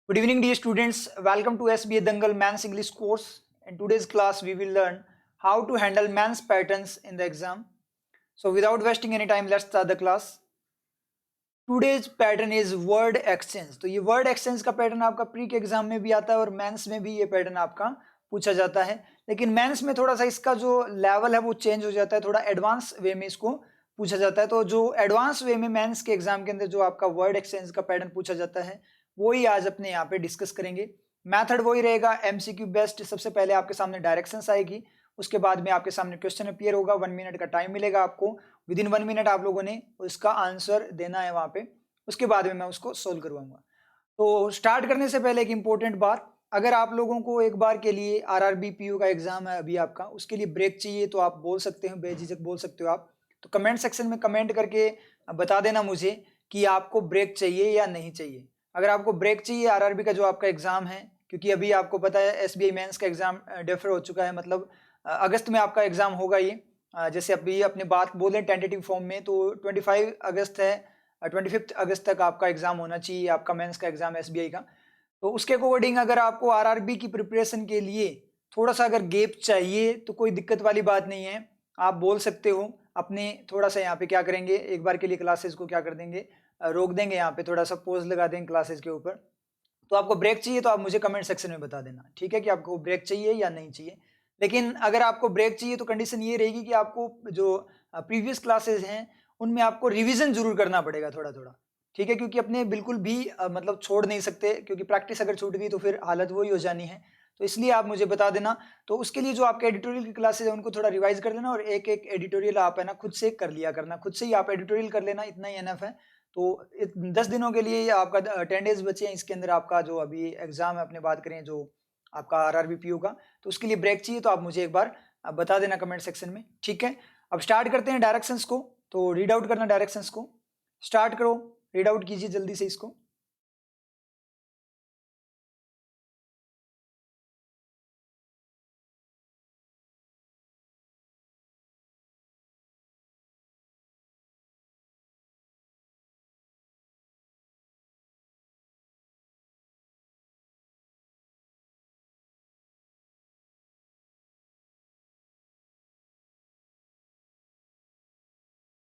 Good evening, dear students. Welcome to SBA Dangal Maths English course. In today's class, we will learn how to handle maths patterns in the exam. So, without wasting any time, let's start the class. Today's pattern is word exchange. तो ये word exchange का pattern आपका pre के exam में भी आता है और मेंस में भी ये पैटर्न आपका पूछा जाता है. लेकिन मेंस में थोड़ा सा इसका जो लेवल है वो चेंज हो जाता है, थोड़ा एडवांस वे में इसको पूछा जाता है. तो जो एडवांस वे में मेंस के एग्जाम के अंदर जो आपका वर्ड एक्सचेंज का पैटर्न पूछा जाता है वही आज अपने यहाँ पे डिस्कस करेंगे. मेथड वही रहेगा, एमसीक्यू बेस्ड. सबसे पहले आपके सामने डायरेक्शंस आएगी, उसके बाद में आपके सामने क्वेश्चन अपीयर होगा. 1 मिनट का टाइम मिलेगा आपको. विद इन 1 मिनट आप लोगों ने उसका आंसर देना है वहाँ पे. उसके बाद में मैं उसको सोल्व करवाऊंगा. तो स्टार्ट करने से पहले एक इंपॉर्टेंट बात, अगर आप लोगों को एक बार के लिए आरआरबी पीयू का एग्जाम है अभी आपका, उसके लिए ब्रेक चाहिए तो आप बोल सकते हो, बेझिझक बोल सकते हो आप. तो कमेंट सेक्शन में कमेंट करके बता देना मुझे कि आपको ब्रेक चाहिए या नहीं चाहिए. अगर आपको ब्रेक चाहिए आरआरबी का जो आपका एग्जाम है, क्योंकि अभी आपको पता है एसबीआई मेंस का एग्जाम डिफर हो चुका है, मतलब अगस्त में आपका एग्जाम होगा ये. जैसे अभी अपने बात बोले टेंटेटिव फॉर्म में तो 25 अगस्त है, 25 अगस्त तक आपका एग्जाम होना चाहिए, आपका मेंस का एग्जाम एसबीआई का. तो उसके अकॉर्डिंग अगर आपको आरआरबी की प्रिपरेशन के लिए थोड़ा सा अगर गैप चाहिए तो कोई दिक्कत वाली बात नहीं है, आप बोल सकते हो. अपने थोड़ा सा यहाँ पे क्या करेंगे, एक बार के लिए क्लासेस को क्या कर देंगे, रोक देंगे, यहाँ पे थोड़ा सा पोज लगा देंगे क्लासेस के ऊपर. तो आपको ब्रेक चाहिए तो आप मुझे कमेंट सेक्शन में बता देना, ठीक है, कि आपको ब्रेक चाहिए या नहीं चाहिए. लेकिन अगर आपको ब्रेक चाहिए तो कंडीशन ये रहेगी कि आपको जो प्रीवियस क्लासेस हैं उनमें आपको रिवीजन जरूर करना पड़ेगा थोड़ा थोड़ा, ठीक है, क्योंकि अपने बिल्कुल भी मतलब छोड़ नहीं सकते, क्योंकि प्रैक्टिस अगर छूट गई तो फिर हालत वही हो जानी है. तो इसलिए आप मुझे बता देना. तो उसके लिए जो आपके एडिटोरियल की क्लासेस है उनको थोड़ा रिवाइज कर लेना, और एक एक एडिटोरियल आप है ना खुद से कर लिया करना, खुद से ही आप एडिटोरियल कर लेना, इतना ही एनफ है. तो 10 दिनों के लिए आपका 10 डेज बचे हैं, इसके अंदर आपका जो अभी एग्जाम है, अपने बात करें जो आपका आरआरबी पीयू का, तो उसके लिए ब्रेक चाहिए तो आप मुझे एक बार बता देना कमेंट सेक्शन में, ठीक है. अब स्टार्ट करते हैं डायरेक्शंस को. तो रीड आउट करना डायरेक्शंस को, स्टार्ट करो, रीड आउट कीजिए जल्दी से इसको.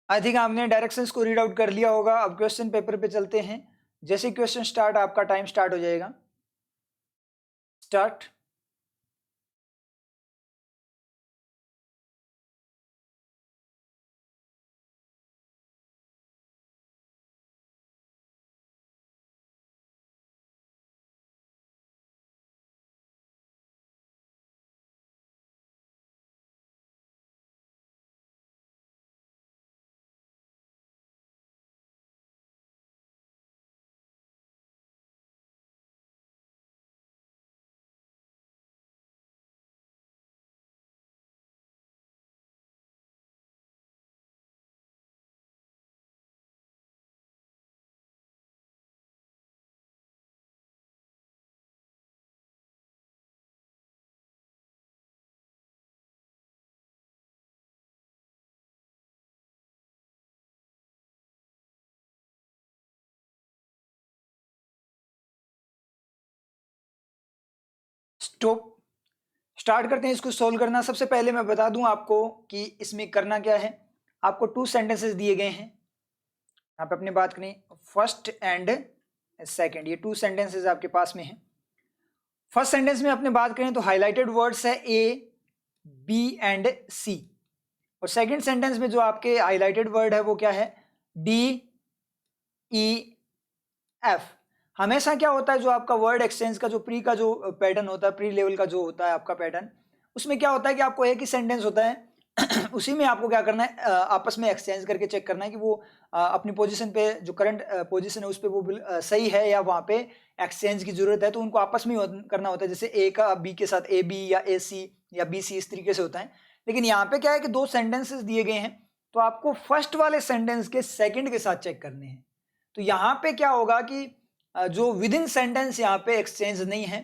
आई थिंक आपने डायरेक्शंस को रीड आउट कर लिया होगा. अब क्वेश्चन पेपर पे चलते हैं. जैसे क्वेश्चन स्टार्ट, आपका टाइम स्टार्ट हो जाएगा. स्टार्ट. स्टॉप. स्टार्ट करते हैं इसको सोल्व करना. सबसे पहले मैं बता दूं आपको कि इसमें करना क्या है. आपको 2 सेंटेंसेस दिए गए हैं. यहाँ पे अपनी बात करें फर्स्ट एंड सेकंड, ये 2 सेंटेंसेस आपके पास में हैं. फर्स्ट सेंटेंस में अपने बात करें तो हाईलाइटेड वर्ड्स है ए, बी एंड सी. और सेकंड सेंटेंस में जो आपके हाईलाइटेड वर्ड है वो क्या है, डी, ई, एफ. हमेशा क्या होता है, जो आपका वर्ड एक्सचेंज का जो प्री का जो पैटर्न होता है, प्री लेवल का जो होता है आपका पैटर्न, उसमें क्या होता है कि आपको एक ही सेंटेंस होता है उसी में आपको क्या करना है, आपस में एक्सचेंज करके चेक करना है कि वो अपनी पोजीशन पे, जो करंट पोजीशन है उस पर वो सही है या वहाँ पे एक्सचेंज की जरूरत है. तो उनको आपस में करना होता है, जैसे ए का बी के साथ ए बी या ए सी या बी सी, इस तरीके से होता है. लेकिन यहाँ पे क्या है कि 2 सेंटेंसेस दिए गए हैं, तो आपको फर्स्ट वाले सेंटेंस के सेकेंड के साथ चेक करने हैं. तो यहाँ पे क्या होगा कि जो विद इन सेंटेंस यहाँ पे एक्सचेंज नहीं है.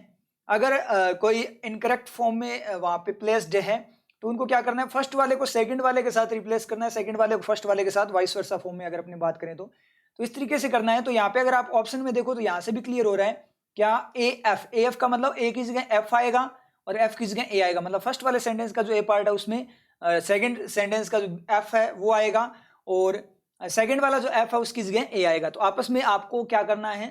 अगर कोई इनकरेक्ट फॉर्म में वहाँ पे प्लेस्ड है तो उनको क्या करना है, फर्स्ट वाले को सेकंड वाले के साथ रिप्लेस करना है, सेकंड वाले को फर्स्ट वाले के साथ, वाइस वर्सा फॉर्म में अगर अपनी बात करें तो इस तरीके से करना है. तो यहाँ पे अगर आप ऑप्शन में देखो तो यहाँ से भी क्लियर हो रहा है क्या ए एफ का मतलब ए की जगह एफ आएगा और एफ की जगह ए आएगा, मतलब फर्स्ट वाले सेंटेंस का जो ए पार्ट है उसमें सेकंड सेंटेंस का जो एफ है वो आएगा और सेकंड वाला जो एफ है उसकी जगह ए आएगा। तो आपस में आपको क्या करना है,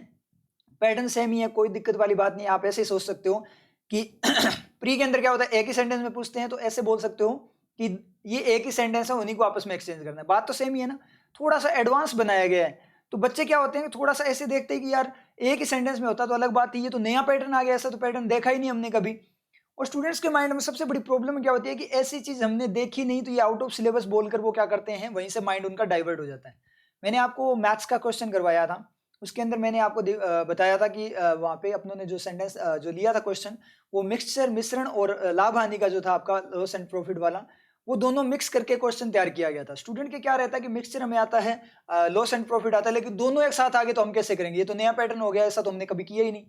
पैटर्न सेम ही है, कोई दिक्कत वाली बात नहीं। आप ऐसे ही सोच सकते हो कि प्री के अंदर क्या होता है, एक ही सेंटेंस में पूछते हैं तो ऐसे बोल सकते हो कि ये एक ही सेंटेंस है, उन्हीं को आपस में एक्सचेंज करना है। बात तो सेम ही है ना, थोड़ा सा एडवांस बनाया गया है। तो बच्चे क्या होते हैं थोड़ा सा ऐसे देखते हैं कि यार एक ही सेंटेंस में होता तो अलग बात थी, ये तो नया पैटर्न आ गया, ऐसा तो पैटर्न देखा ही नहीं हमने कभी। और स्टूडेंट्स के माइंड में सबसे बड़ी प्रॉब्लम क्या होती है कि ऐसी चीज हमने देखी नहीं, तो ये आउट ऑफ सिलेबस बोलकर वो क्या करते हैं, वहीं से माइंड उनका डाइवर्ट हो जाता है। मैंने आपको मैथ्स का क्वेश्चन करवाया था, उसके अंदर मैंने आपको बताया था कि वहाँ पे अपनों ने जो सेंटेंस जो लिया था क्वेश्चन, वो मिक्सचर मिश्रण और लाभ हानि का जो था आपका लॉस एंड प्रॉफिट वाला, वो दोनों मिक्स करके क्वेश्चन तैयार किया गया था। स्टूडेंट के क्या रहता है कि मिक्सचर हमें आता है, लॉस एंड प्रॉफिट आता है, लेकिन दोनों एक साथ आगे तो हम कैसे करेंगे, ये तो नया पैटर्न हो गया, ऐसा तो हमने कभी किया ही नहीं।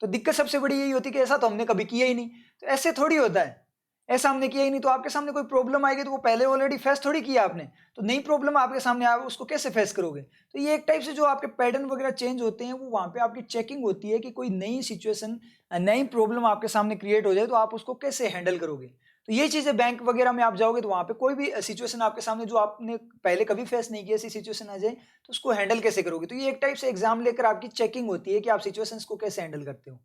तो दिक्कत सबसे बड़ी यही होती है कि ऐसा तो हमने कभी किया ही नहीं। तो ऐसे थोड़ी होता है, ऐसा हमने किया ही नहीं, तो आपके सामने कोई प्रॉब्लम आएगी तो वो पहले ऑलरेडी फेस थोड़ी किया आपने, तो नई प्रॉब्लम आपके सामने आए उसको कैसे फेस करोगे। तो ये एक टाइप से जो आपके पैटर्न वगैरह चेंज होते हैं, वो वहाँ पे आपकी चेकिंग होती है कि कोई नई सिचुएशन, नई प्रॉब्लम आपके सामने क्रिएट हो जाए तो आप उसको कैसे हैंडल करोगे। तो ये चीजें बैंक वगैरह में आप जाओगे तो वहाँ पे कोई भी सिचुएशन आपके सामने जो आपने पहले कभी फेस नहीं किया, ऐसी सिचुएशन आ जाए तो उसको हैंडल कैसे करोगे। तो ये एक टाइप से एग्जाम लेकर आपकी चेकिंग होती है कि आप सिचुएशंस को कैसे हैंडल करते हो।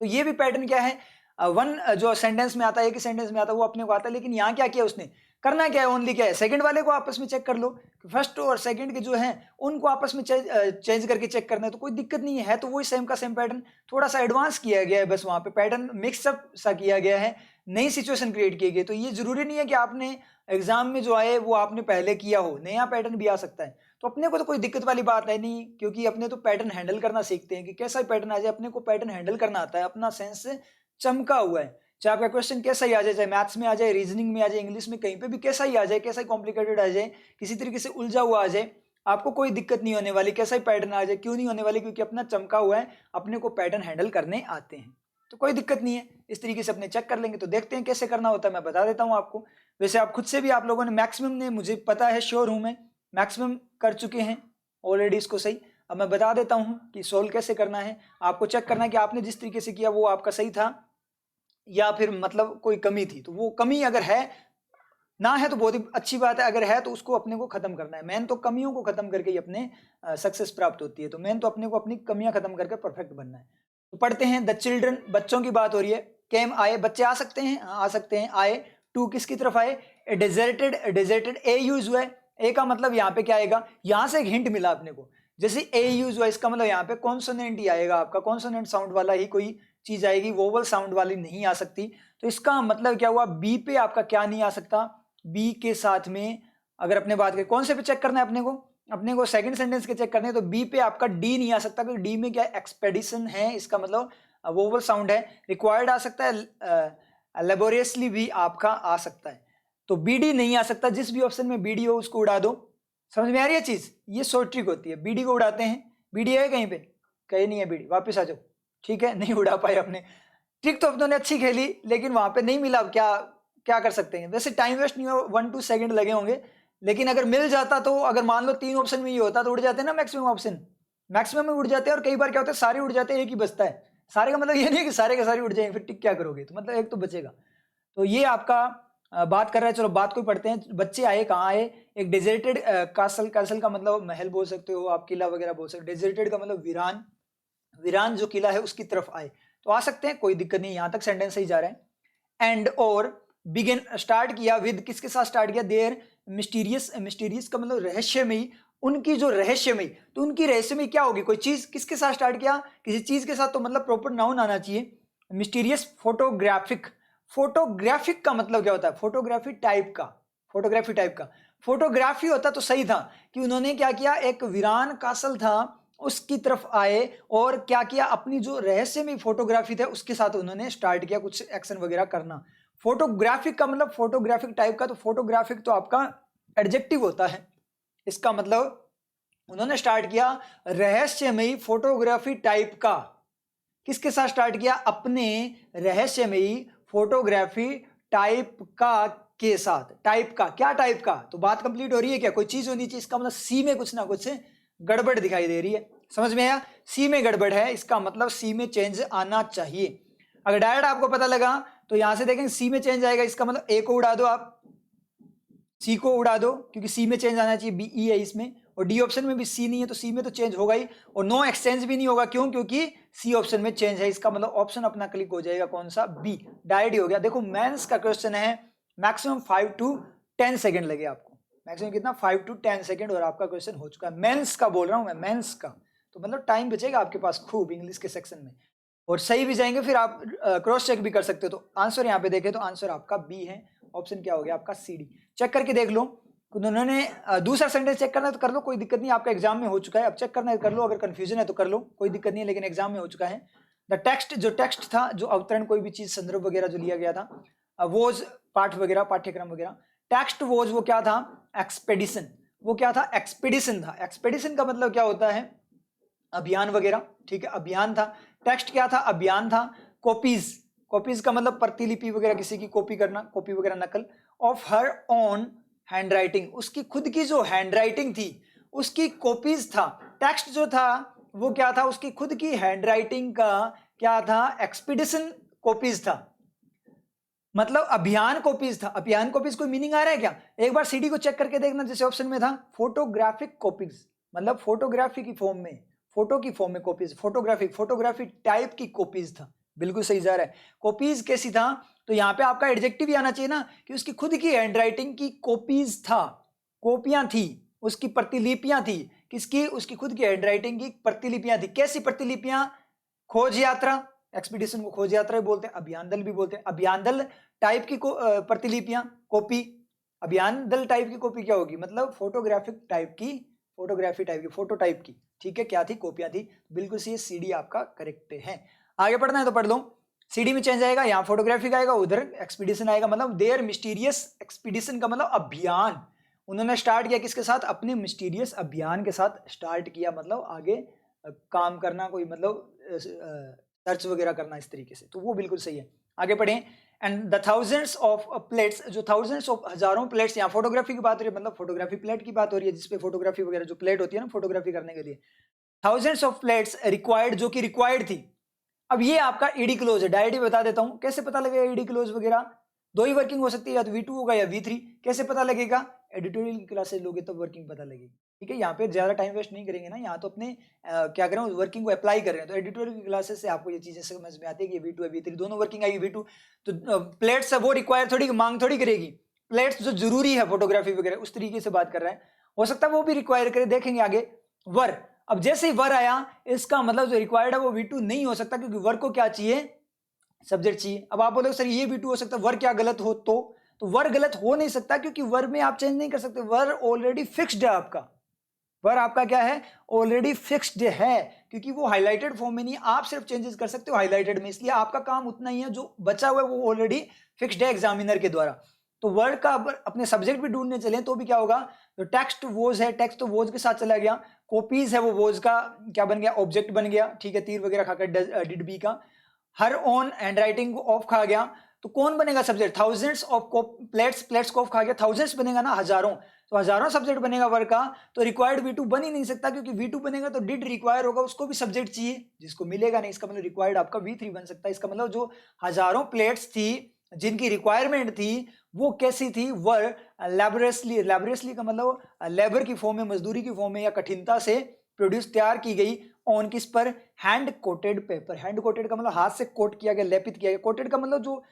तो ये भी पैटर्न क्या है, वन जो सेंटेंस में आता है, एक ही सेंटेंस में आता है, वो अपने को आता है, लेकिन यहाँ क्या किया उसने, करना क्या है, ओनली क्या है, सेकंड वाले को आपस में चेक कर लो, फर्स्ट और सेकंड के जो है उनको आपस में चेंज करके चेक करना है, तो कोई दिक्कत नहीं है। तो वही सेम का सेम पैटर्न थोड़ा सा एडवांस किया गया है, बस वहाँ पे पैटर्न मिक्सअप सा किया गया है, नई सिचुएशन क्रिएट की गई। तो ये जरूरी नहीं है कि आपने एग्जाम में जो आए वो आपने पहले किया हो, नया पैटर्न भी आ सकता है। तो अपने को तो कोई दिक्कत वाली बात है नहीं, क्योंकि अपने तो पैटर्न हैंडल करना सीखते हैं कि कैसा पैटर्न आ जाए, अपने को पैटर्न हैंडल करना आता है, अपना सेंस चमका हुआ है। चाहे आपका क्वेश्चन कैसा ही आ जाए, चाहे मैथ्स में आ जाए, रीजनिंग में आ जाए, इंग्लिश में, कहीं पे भी कैसा ही आ जाए, कैसा ही कॉम्प्लिकेटेड आ जाए, किसी तरीके से उलझा हुआ आ जाए, आपको कोई दिक्कत नहीं होने वाली। कैसा ही पैटर्न आ जाए, क्यों नहीं होने वाली, क्योंकि अपना चमका हुआ है, अपने को पैटर्न हैंडल करने आते हैं, तो कोई दिक्कत नहीं है। इस तरीके से अपने चेक कर लेंगे। तो देखते हैं कैसे करना होता है, मैं बता देता हूँ आपको। वैसे आप खुद से भी, आप लोगों ने मैक्सिमम ने, मुझे पता है, श्योर हूँ मैं, मैक्सिमम कर चुके हैं ऑलरेडी इसको सही। अब मैं बता देता हूँ कि सोल्व कैसे करना है। आपको चेक करना है कि आपने जिस तरीके से किया वो आपका सही था या फिर मतलब कोई कमी थी। तो वो कमी अगर है ना है तो बहुत ही अच्छी बात है, अगर है तो उसको अपने को खत्म करना है। मेन तो कमियों को खत्म करके ही अपने सक्सेस प्राप्त होती है। तो मेन तो अपने को अपनी कमियां खत्म करके परफेक्ट बनना है। तो पढ़ते हैं, द चिल्ड्रन, बच्चों की बात हो रही है। केम आए, बच्चे आ सकते हैं, आ सकते हैं, आए टू किसकी तरफ आए, डेजर्टेड, डेजर्टेड ए यूज हुआ है। ए का मतलब यहाँ पे क्या आएगा, यहाँ से एक हिंट मिला अपने को, जैसे ए यूज हुआ इसका मतलब यहाँ पे कॉन्सोनेंट ही आएगा, आपका कॉन्सोनेंट साउंड वाला ही कोई चीज आएगी, वोवल साउंड वाली नहीं आ सकती। तो इसका मतलब क्या हुआ, बी पे आपका क्या नहीं आ सकता, बी के साथ में अगर अपने बात करें कौन से पे चेक करना है अपने को सेकंड सेंटेंस के चेक करने हैं, तो बी पे आपका डी नहीं आ सकता, क्योंकि डी में क्या एक्सपेडिशन है, इसका मतलब वोवल साउंड है। रिक्वायर्ड आ सकता है, लेबोरियसली भी आपका आ सकता है, तो बी डी नहीं आ सकता। जिस भी ऑप्शन में बी डी हो उसको उड़ा दो। समझ में आ रही है चीज, ये शॉर्ट ट्रिक होती है, बी डी को उड़ाते हैं। बी डी है कहीं पे, कहीं नहीं है बी डी, वापिस आ जाओ। ठीक है, नहीं उड़ा पाए अपने, ट्रिक तो अपनों ने अच्छी खेली लेकिन वहां पे नहीं मिला। अब क्या कर सकते हैं, वैसे टाइम वेस्ट नहीं हो, 1-2 सेकंड लगे होंगे, लेकिन अगर मिल जाता तो, अगर मान लो 3 ऑप्शन में ये होता तो उड़ जाते ना मैक्सिमम ऑप्शन, मैक्सिमम में उड़ जाते हैं। और कई बार क्या होता है, सारे उड़ जाते हैं, एक ही बचता है। सारे का मतलब ये नहीं कि सारे के सारे उड़ जाएंगे, फिर टिक क्या करोगे, तो मतलब एक तो बचेगा। तो ये आपका बात कर रहा है। चलो बात को पढ़ते हैं। बच्चे आए, कहाँ आए, एक डेजर्टेड कासल, कासल का मतलब महल बोल सकते हो आप, किला वगैरह बोल सकते हो। डेजर्टेड का मतलब वीरान, वीरान जो किला है उसकी तरफ आए, तो आ सकते हैं, कोई दिक्कत नहीं, यहां तक सेंटेंस सही जा रहा है। एंड और बिगिन, स्टार्ट किया विद, किसके साथ स्टार्ट किया, देयर मिस्टीरियस, मिस्टीरियस का मतलब रहस्यमयी, उनकी जो रहस्यमयी, तो उनकी रहस्यमयी क्या होगी, कोई चीज, किसके साथ स्टार्ट किया, किसी चीज के साथ, तो मतलब प्रॉपर नाउन आना चाहिए। मिस्टीरियस फोटोग्राफिक, फोटोग्राफिक का मतलब क्या होता है, फोटोग्राफी टाइप का, फोटोग्राफी टाइप का, फोटोग्राफी होता तो सही था कि उन्होंने क्या किया, एक वीरान कासल था उसकी तरफ आए और क्या किया, अपनी जो रहस्यमयी फोटोग्राफी था उसके साथ उन्होंने स्टार्ट किया कुछ एक्शन वगैरह करना। फोटोग्राफिक का मतलब फोटोग्राफिक टाइप का, तो फोटोग्राफिक तो आपका एडजेक्टिव होता है, इसका मतलब उन्होंने स्टार्ट किया रहस्यमयी फोटोग्राफी टाइप का। किसके साथ स्टार्ट किया, अपने रहस्यमयी फोटोग्राफी टाइप का के साथ। टाइप का, क्या टाइप का, तो बात कंप्लीट हो रही है क्या, कोई चीज होनी चाहिए, इसका मतलब सी में कुछ ना कुछ गड़बड़ दिखाई दे रही है। समझ में आया? सी में गड़बड़ है, इसका मतलब सी में चेंज आना चाहिए। अगर डायरेक्ट आपको पता लगा तो यहां से देखेंगे सी में चेंज आएगा, इसका मतलब ए को उड़ा दो, आप सी को उड़ा दो, क्योंकि सी में चेंज आना चाहिए, बी ई है इसमें, और डी ऑप्शन में भी सी नहीं है तो सी में तो चेंज होगा ही, और नो एक्सचेंज भी नहीं होगा। क्यों? क्योंकि सी ऑप्शन में चेंज है, इसका मतलब ऑप्शन अपना क्लिक हो जाएगा, कौन सा? बी। डायरेक्ट हो गया। देखो मेंस का क्वेश्चन है, मैक्सिमम 5 to 10 सेकेंड लगे आपको, मैक्सिमम कितना? 5 to 10 सेकेंड, और आपका क्वेश्चन हो चुका है। मेंस का बोल रहा हूं मैं, मेंस का, तो मतलब टाइम बचेगा आपके पास खूब इंग्लिश के सेक्शन में, और सही भी जाएंगे, फिर आप क्रॉस चेक भी कर सकते हो। तो आंसर यहाँ पे देखें तो आंसर आपका बी है, ऑप्शन क्या हो गया आपका? C D. चेक करके देख लो, उन्होंने दूसरा सेंटेंस चेक करना है तो कर लो, कोई दिक्कत नहीं, आपका एग्जाम में हो चुका है। अब चेक करना है कर लो, अगर कंफ्यूजन है तो कर लो, कोई दिक्कत नहीं है, लेकिन एग्जाम में हो चुका है। द टेक्स्ट, जो टेक्स्ट था, जो अवतरण, कोई भी चीज, संदर्भ वगैरह जो लिया गया था, वोज पाठ वगैरह, पाठ्यक्रम वगैरह, टेक्स्ट वोज वो क्या था? एक्सपेडिशन। वो क्या था? एक्सपेडिशन था। एक्सपेडिशन का मतलब क्या होता है? अभियान वगैरह, ठीक है, अभियान था। टेक्स्ट क्या था? अभियान था। कॉपीज, कॉपीज का मतलब प्रतिलिपि वगैरह, किसी की कॉपी करना, कॉपी वगैरह, नकल। Of her own hand writing, उसकी खुद की जो हैंड राइटिंग थी उसकी कॉपीज था। टेक्स्ट जो था वो क्या था? उसकी खुद की हैंड राइटिंग का क्या था? एक्सपीडिशन कॉपीज था, मतलब अभियान कॉपीज था। अभियान कॉपीज कोई मीनिंग आ रहा है क्या? एक बार सीडी को चेक करके देखना, जैसे ऑप्शन में था फोटोग्राफिक कॉपीज, मतलब फोटोग्राफी की फॉर्म में, फोटो की फॉर्म में कॉपीज, फोटोग्राफिक, फोटोग्राफी टाइप की कॉपीज था। बिल्कुल सही जा रहा है। कॉपीज कैसी था? तो यहाँ पे आपका एडजेक्टिव ही आना चाहिए ना, कि उसकी खुद की हैंडराइटिंग की कॉपीज था, कॉपियां थी, उसकी प्रतिलिपियां थी। किसकी? उसकी खुद की हैंडराइटिंग की प्रतिलिपियां थी। कैसी प्रतिलिपियां? खोज यात्रा, एक्सपीडिशन को खोज यात्रा भी बोलते हैं, अभियान दल भी बोलते हैं। अभियान दल टाइप की प्रतिलिपियां, कॉपी। अभियान दल टाइप की कॉपी क्या होगी? मतलब फोटोग्राफिक टाइप की, फोटोग्राफी टाइप की, फोटो टाइप की, ठीक है, क्या थी? कॉपियां थी। बिल्कुल सही, सीडी आपका करेक्ट है। आगे पढ़ना है तो पढ़ लो। सीडी में चेंज आएगा, यहाँ फोटोग्राफिक आएगा, उधर एक्सपीडिशन आएगा। मतलब देयर मिस्टीरियस एक्सपीडिशन का मतलब अभियान, उन्होंने स्टार्ट किया किसके साथ? अपने मिस्टीरियस अभियान के साथ स्टार्ट किया, मतलब आगे काम करना, कोई मतलब सर्च वगैरह करना, इस तरीके से। तो वो बिल्कुल सही है। आगे पढ़ें। And the thousands of plates, जो थाउजेंड्स ऑफ, हजारों प्लेट्स, यहाँ फोटोग्राफी की बात हो रही है, मतलब फोटोग्राफी प्लेट की बात हो रही है, जिसपे फोटोग्राफी वगैरह, जो प्लेट होती है ना फोटोग्राफी करने के लिए, थाउजेंड्स ऑफ प्लेट्स रिक्वायर्ड, जो कि रिक्वायर्ड थी। अब ये आपका ईडी क्लोज है, डायरेक्ट ही बता देता हूं कैसे पता लगेगा ईडी क्लोज वगैरह। दो ही वर्किंग हो सकती है, या तो V2 होगा या V3। कैसे पता लगेगा? एडिटोरियल की क्लासेस लोगे तो वर्किंग पता लगेगी, ठीक है। यहाँ पे ज्यादा टाइम वेस्ट नहीं करेंगे ना, यहाँ तो अपने क्या करें, वर्किंग को अप्लाई कर रहे हैं, तो एडिटोरियल की क्लासेस से आपको ये चीजें समझ में आती है कि V2 है, V3, दोनों वर्किंग आएगी। V2 तो प्लेट्स है वो रिक्वायर थोड़ी, मांग थोड़ी करेगी। प्लेट्स जो जरूरी है फोटोग्राफी वगैरह, उस तरीके से बात कर रहे हैं, हो सकता है वो भी रिक्वायर करे, देखेंगे आगे। वर, अब जैसे ही वर आया, इसका मतलब जो रिक्वायर्ड है वो V2 नहीं हो सकता, क्योंकि वर को क्या चाहिए? सब्जेक्ट चाहिए। अब आप बोलोगे सर ये V2 हो सकता है, वर क्या गलत हो? तो वर गलत हो नहीं सकता, क्योंकि वर में आप चेंज नहीं कर सकते, वर ऑलरेडी फिक्स्ड है आपका। वर आपका क्या है? ऑलरेडी फिक्स्ड है, क्योंकि वो हाईलाइटेड फॉर्म में नहीं, आप सिर्फ चेंजेस कर सकते हो हाईलाइटेड में, इसलिए आपका काम उतना ही है, जो बचा हुआ है वो ऑलरेडी फिक्स्ड है एग्जामिनर के द्वारा। तो वर्ड का अपने सब्जेक्ट भी ढूंढने चले तो भी क्या होगा? तो टेक्स्ट वोज है, टेक्स्ट तो वोज के साथ चला गया। कॉपीज है, वो वोज का क्या बन गया? ऑब्जेक्ट बन गया, ठीक है, तीर वगैरह खाकर डिड बी का। Her own hand writing of खा गया, तो कौन बनेगा subject? Thousands of plates, plates को ऑफ खा गया, थाउजेंड्स बनेगा ना, हजारों, तो हजारों सब्जेक्ट बनेगा वर्ग का। तो रिक्वायर्ड V2 बन ही नहीं सकता, क्योंकि V2 बनेगा तो डिड रिक्वायर होगा, उसको भी सब्जेक्ट चाहिए, जिसको मिलेगा नहीं। इसका मतलब रिक्वायर्ड आपका V3 बन सकता है। इसका मतलब जो हजारों प्लेट्स थी जिनकी रिक्वायरमेंट थी, वो कैसी थी? वर लैबोरेसली, लैबोरेसली का मतलब लेबर की फॉर्म में, मजदूरी की फॉर्म में, या कठिनता से प्रोड्यूस, तैयार की गई, ऑन किस पर? Hand coated paper. Hand coated का मतलब हाथ से कोट किया गया, लेपित किया गया। कोटेड का मतलब जो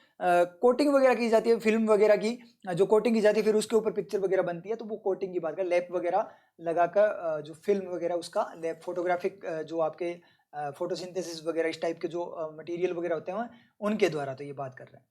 कोटिंग वगैरह की जाती है, फिल्म वगैरह की जो कोटिंग की जाती है, फिर उसके ऊपर पिक्चर वगैरह बनती है, तो वो कोटिंग की बात कर, लेप वगैरह लगाकर जो फिल्म वगैरह उसका लेप, फोटोग्राफिक जो आपके फोटोसिंथेसिस वगैरह इस टाइप के जो मटेरियल वगैरह होते हैं उनके द्वारा, तो ये बात कर रहे हैं।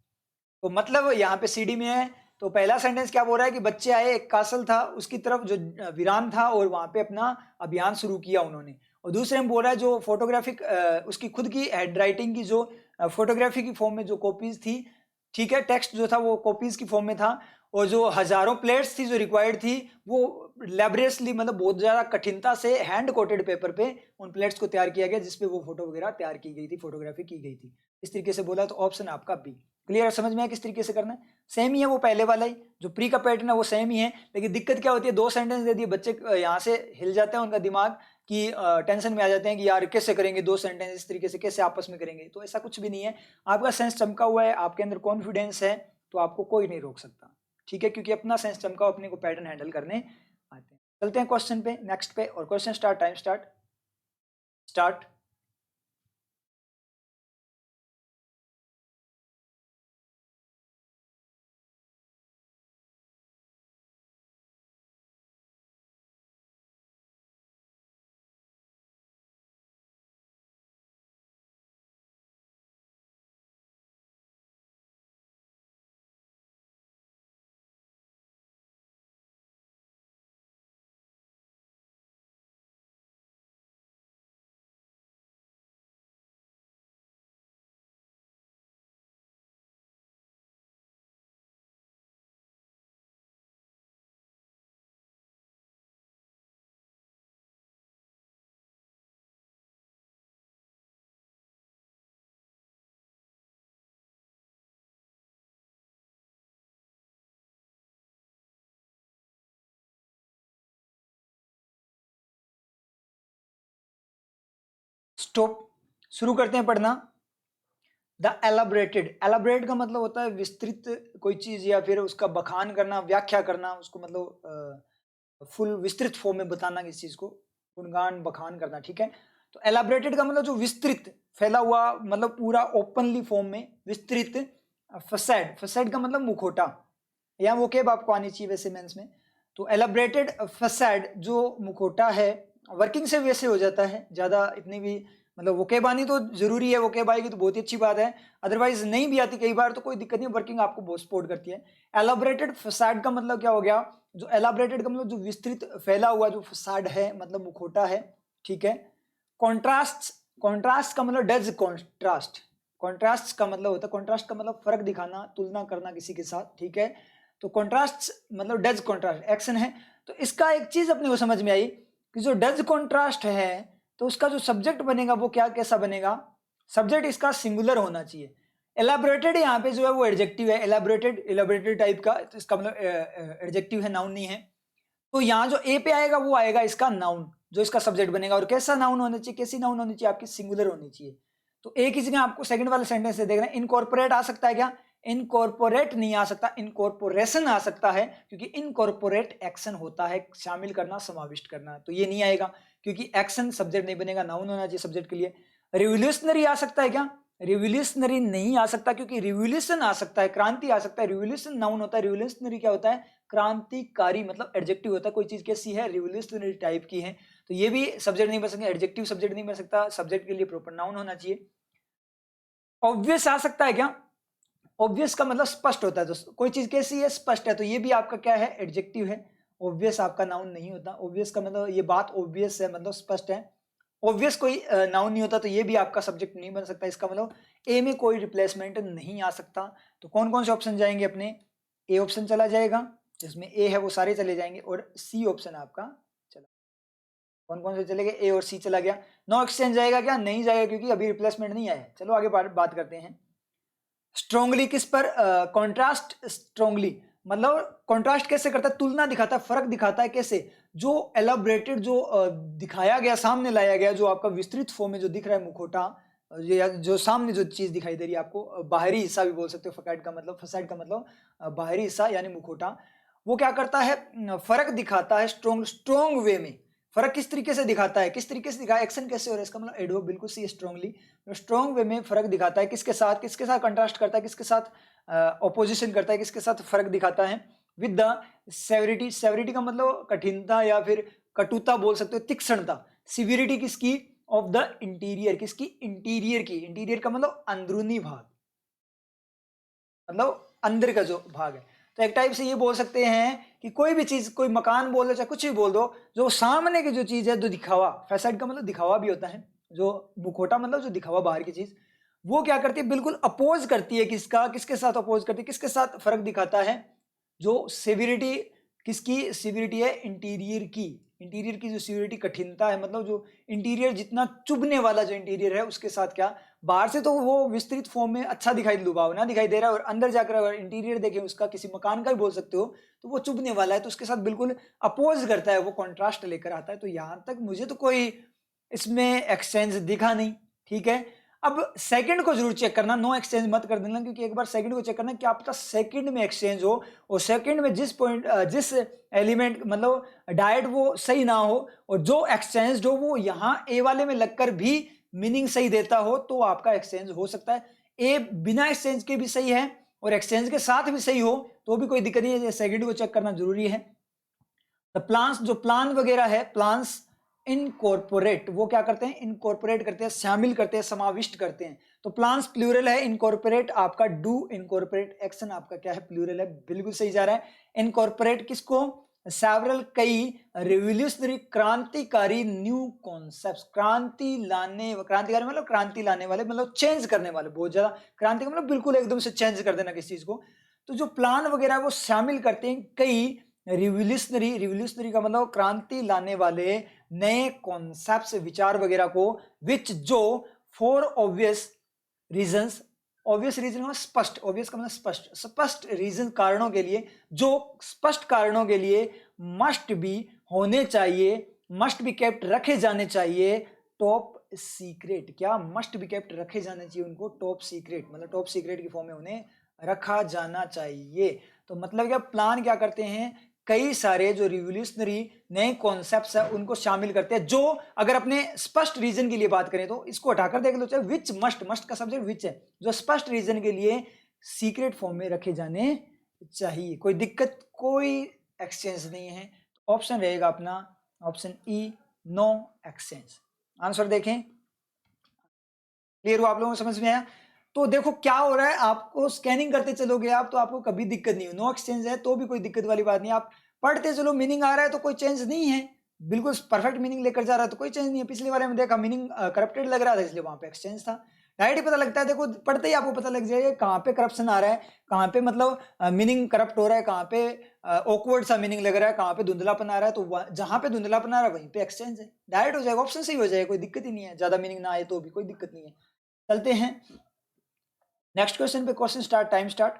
तो मतलब यहाँ पे सीडी में है। तो पहला सेंटेंस क्या बोल रहा है कि बच्चे आए, एक कासल था उसकी तरफ जो वीरान था, और वहां पे अपना अभियान शुरू किया उन्होंने। और दूसरे में बोल रहा है जो फोटोग्राफिक उसकी खुद की हैंड राइटिंग की जो फोटोग्राफी की फॉर्म में जो कॉपीज थी, ठीक है, टेक्स्ट जो था वो कॉपीज की फॉर्म में था, और जो हजारों प्लेट्स थी जो रिक्वायर्ड थी, वो लेबोरेटली मतलब बहुत ज्यादा कठिनता से हैंड कोटेड पेपर पे उन प्लेट्स को तैयार किया गया, जिसपे वो फोटो वगैरह तैयार की गई थी, फोटोग्राफी की गई थी। इस तरीके से बोला, तो ऑप्शन आपका बी। क्लियर, समझ में आया किस तरीके से करना है? सेम ही है वो पहले वाला ही, जो प्री का पैटर्न है वो सेम ही है, लेकिन दिक्कत क्या होती है? दो सेंटेंस दे दिए, बच्चे यहाँ से हिल जाते हैं उनका दिमाग, कि टेंशन में आ जाते हैं कि यार कैसे करेंगे 2 सेंटेंस इस तरीके से, कैसे आपस में करेंगे। तो ऐसा कुछ भी नहीं है, आपका सेंस चमका हुआ है, आपके अंदर कॉन्फिडेंस है, तो आपको कोई नहीं रोक सकता, ठीक है, क्योंकि अपना सेंस चमका, अपने को पैटर्न हैंडल करने आते हैं। चलते हैं क्वेश्चन पे, नेक्स्ट पे, और question start, time start. Stop, शुरू करते हैं पढ़ना। द एलाबरेटेड, एलाबरेट का मतलब होता है विस्तृत कोई चीज, या फिर उसका बखान करना, व्याख्या करना, उसको मतलब फुल विस्तृत फॉर्म में बताना किसी चीज को, गुणगान बखान करना, ठीक है। तो एलाबरेटेड का मतलब जो विस्तृत, फैला हुआ, मतलब पूरा ओपनली फॉर्म में विस्तृत। फसैड, फसैड का मतलब मुखौटा, या वो केब आपको आनी चाहिए वैसे मेंस में। तो एलाबरेटेड फसैड जो मुखौटा है, वर्किंग से वैसे हो जाता है, ज्यादा इतनी भी मतलब वोकेब आनी तो जरूरी है, वोकेब आएगी तो बहुत ही अच्छी बात है, अदरवाइज नहीं भी आती कई बार तो कोई दिक्कत नहीं, वर्किंग आपको बहुत सपोर्ट करती है। एलाबरेटेड फसाड का मतलब क्या हो गया, जो एलाबरेटेड का मतलब जो विस्तृत फैला हुआ जो फसाड है, मतलब मुखौटा है, ठीक है। कॉन्ट्रास्ट, कॉन्ट्रास्ट का मतलब डज कॉन्ट्रास्ट, कॉन्ट्रास्ट का मतलब होता है, कॉन्ट्रास्ट का मतलब फर्क दिखाना, तुलना करना किसी के साथ, ठीक है। तो कॉन्ट्रास्ट मतलब डज कॉन्ट्रास्ट एक्शन है। तो इसका एक चीज अपने को समझ में आई कि जो डज कॉन्ट्रास्ट है, तो उसका जो सब्जेक्ट बनेगा वो क्या कैसा बनेगा, सब्जेक्ट इसका सिंगुलर होना चाहिए। एलाबोरेटेड यहाँ पे जो है वो एडजेक्टिव है, एलाबोरेटेड, एलाबोरेटेड टाइप का, तो इसका मतलब एडजेक्टिव है, नाउन नहीं है। तो यहाँ जो ए पे आएगा वो आएगा इसका नाउन, जो इसका सब्जेक्ट बनेगा। और कैसा नाउन होना चाहिए, कैसी नाउन होनी चाहिए, आपकी सिंगुलर होनी चाहिए। तो एक ही जगह आपको सेकंड वाले सेंटेंस से देख रहे हैं, इनकॉर्पोरेट आ सकता है क्या, इनकॉर्पोरेट नहीं आ सकता, इनकॉर्पोरेशन आ सकता है, क्योंकि इनकॉर्पोरेट एक्शन होता है शामिल करना, समाविष्ट करना, तो ये नहीं आएगा क्योंकि एक्शन सब्जेक्ट नहीं बनेगा, नाउन होना चाहिए सब्जेक्ट के लिए। रिवोल्यूशनरी आ सकता है क्या, रिवोल्यूशनरी नहीं आ सकता, क्योंकि रिवोल्यूशन आ सकता है, क्रांति आ सकता है, रिवोल्यूशन नाउन होता है, रिवोल्यूशनरी क्या होता है, क्रांतिकारी, मतलब एडजेक्टिव होता है, कोई चीज कैसी है, रिवोल्यूशनरी टाइप की है, तो ये भी सब्जेक्ट नहीं बन सकता, एडजेक्टिव सब्जेक्ट नहीं बन सकता, सब्जेक्ट के लिए प्रॉपर नाउन होना चाहिए। ऑब्वियस आ सकता है क्या, ऑब्वियस का मतलब स्पष्ट होता है, दोस्तों कोई चीज कैसी है, स्पष्ट है, तो ये भी आपका क्या है, एडजेक्टिव है। ऑब्वियस आपका नाउन नहीं होता, ऑब्वियस का मतलब ये बात ऑब्वियस है, मतलब स्पष्ट है। ऑब्वियस कोई नाउन नहीं होता, तो ये भी आपका सब्जेक्ट नहीं बन सकता, इसका मतलब ए में कोई रिप्लेसमेंट नहीं आ सकता। तो कौन कौन से ऑप्शन जाएंगे अपने, ए ऑप्शन चला जाएगा, जिसमें ए है वो सारे चले जाएंगे, और सी ऑप्शन आपका चला, कौन कौन से चले गए, ए और सी चला गया। नो एक्सचेंज जाएगा क्या, नहीं जाएगा, क्योंकि अभी रिप्लेसमेंट नहीं आया। चलो आगे बात करते हैं। स्ट्रोंगली किस पर, कॉन्ट्रास्ट स्ट्रोंगली, मतलब कॉन्ट्रास्ट कैसे करता है, तुलना दिखाता है, फर्क दिखाता है, कैसे, जो एलाबरेटेड, जो दिखाया गया, सामने लाया गया, जो आपका विस्तृत फॉर्म में जो दिख रहा है मुखौटा, या जो सामने जो चीज दिखाई दे रही है आपको, बाहरी हिस्सा भी बोल सकते हो, फसाइड का मतलब, फसाइड का मतलब बाहरी हिस्सा यानी मुखौटा, वो क्या करता है, फर्क दिखाता है, स्ट्रोंग वे में। फर्क किस तरीके से दिखाता है, किस तरीके से दिखाया, एक्शन कैसे हो रहा है, इसका मतलब एडवर्ब बिल्कुल सी, स्ट्रांगली, स्ट्रॉन्ग वे में फर्क दिखाता है, किसके साथ, किसके साथ कंट्रास्ट करता है, किसके साथ ऑपोजिशन करता है, किसके साथ फर्क दिखाता है, विद द सेवरिटी, सेवरिटी का मतलब कठिनता या फिर कटुता बोल सकते हो, तीक्ष्णता। सिविरिटी किसकी, ऑफ द इंटीरियर, किसकी, इंटीरियर की, इंटीरियर का मतलब अंदरूनी भाग, मतलब अंदर का जो भाग है। तो एक टाइप से ये बोल सकते हैं कि कोई भी चीज, कोई मकान बोल दो चाहे कुछ भी बोल दो, जो सामने की जो चीज है, जो दिखावा, फैसाइड का मतलब दिखावा भी होता है, जो मुखौटा मतलब जो दिखावा बाहर की चीज, वो क्या करती है, बिल्कुल अपोज करती है, किसका, किसके साथ अपोज करती है, किसके साथ फर्क दिखाता है, जो सेविरिटी किसकी सिविरिटी है? इंटीरियर की। इंटीरियर की जो सिविरिटी, कठिनता है, मतलब जो इंटीरियर जितना चुभने वाला जो इंटीरियर है उसके साथ क्या, बाहर से तो वो विस्तृत फॉर्म में अच्छा दिखाई, लुभावना दिखाई दे रहा है, और अंदर जाकर अगर इंटीरियर देखें उसका, किसी मकान का भी बोल सकते हो, तो वो चुभने वाला है, तो उसके साथ बिल्कुल अपोज करता है, वो कॉन्ट्रास्ट लेकर आता है। तो यहां तक मुझे तो कोई इसमें एक्सचेंज दिखा नहीं, ठीक है। अब सेकंड को जरूर चेक करना, नो एक्सचेंज मत कर देना, क्योंकि एक बार सेकंड को चेक करना, क्या पता सेकंड में एक्सचेंज हो, और सेकंड में जिस पॉइंट, जिस एलिमेंट, मतलब डायट वो सही ना हो, और जो एक्सचेंज हो वो यहाँ ए वाले में लगकर भी मीनिंग सही देता हो, तो आपका एक्सचेंज हो सकता है। ए बिना एक्सचेंज के भी सही है और एक्सचेंज के साथ भी सही हो तो भी कोई दिक्कत नहीं है, सेकंड को चेक करना जरूरी है। द प्लान्स, जो प्लान वगैरह है, प्लान्स इनकॉर्पोरेट, वो क्या करते हैं? इनकॉर्पोरेट करते हैं, शामिल करते हैं, समाविष्ट करते हैं। तो प्लान्स प्लूरल है, इनकॉर्पोरेट आपका डू इनकॉर्पोरेट, एक्शन आपका क्या है? प्लूरल है, बिल्कुल सही जा रहा है। इनकॉर्पोरेट किसको? सेवरल, कई, रिवोल्यूशनरी, क्रांतिकारी, न्यू कॉन्सेप्ट्स, क्रांतिकारी मतलब क्रांति लाने वाले, मतलब चेंज करने वाले, बहुत ज्यादा क्रांति मतलब बिल्कुल एकदम से चेंज कर देना किसी चीज को। तो जो प्लान वगैरह वो शामिल करते हैं कई रिवोल्यूशनरी का मतलब क्रांति लाने वाले नए कॉन्सेप्ट्स, विचार वगैरह को, विच जो, for obvious reasons, obvious reason का स्पष्ट, ऑब्वियस का मतलब स्पष्ट, स्पष्ट रीजन कारणों के लिए, जो स्पष्ट कारणों के लिए मस्ट बी होने चाहिए, मस्ट बी केप्ट रखे जाने चाहिए, टॉप सीक्रेट, क्या मस्ट बी केप्ट रखे जाने चाहिए उनको टॉप सीक्रेट, मतलब टॉप सीक्रेट की फॉर्म में उन्हें रखा जाना चाहिए। तो मतलब क्या, प्लान क्या करते हैं, कई सारे जो रिवोल्यूशनरी नए कॉन्सेप्ट्स है उनको शामिल करते हैं, जो अगर अपने स्पष्ट रीजन के लिए बात करें तो इसको हटाकर देख लो, चाहे विच, मस्ट, मस्ट का सब्जेक्ट विच है, जो स्पष्ट रीजन के लिए सीक्रेट फॉर्म में रखे जाने चाहिए। कोई दिक्कत, कोई एक्सचेंज नहीं है। ऑप्शन रहेगा अपना option E, no exchange. Answer देखें, क्लियर हो आप लोगों को, समझ में आया? तो देखो क्या हो रहा है, आपको स्कैनिंग करते चलोगे आप तो आपको कभी दिक्कत नहीं हो, नो एक्सचेंज है तो भी कोई दिक्कत वाली बात नहीं, आप पढ़ते चलो, मीनिंग आ रहा है तो कोई चेंज नहीं है, बिल्कुल परफेक्ट मीनिंग लेकर जा रहा है तो कोई चेंज नहीं है। पिछले वाले में देखा मीनिंग करप्टेड लग रहा था इसलिए वहां पे एक्सचेंज था, डायरेक्ट पता लगता है, देखो पढ़ते ही आपको पता लग जाएगा कहाँ पे करप्शन आ रहा है, कहाँ पे मतलब मीनिंग करप्ट हो रहा है, कहाँ पे ऑकवर्ड सा मीनिंग लग रहा है, कहाँ पे धुंधलापन आ रहा है, तो जहां पे धुंधलापन आ रहा है वहीं पे एक्सचेंज है, डायरेक्ट हो जाएगा, ऑप्शन सही हो जाएगा, कोई दिक्कत ही नहीं है, ज्यादा मीनिंग ना आए तो भी कोई दिक्कत नहीं है। चलते हैं नेक्स्ट क्वेश्चन पे, question start, time start.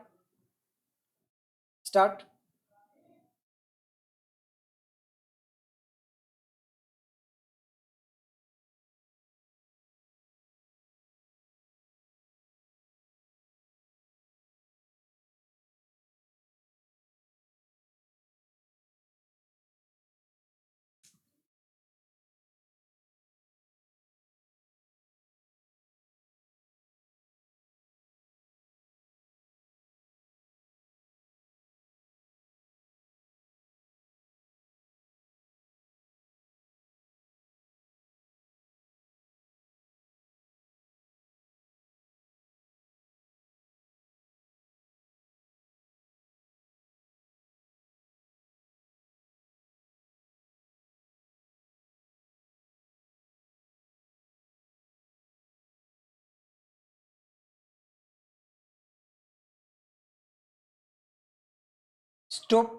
Stop,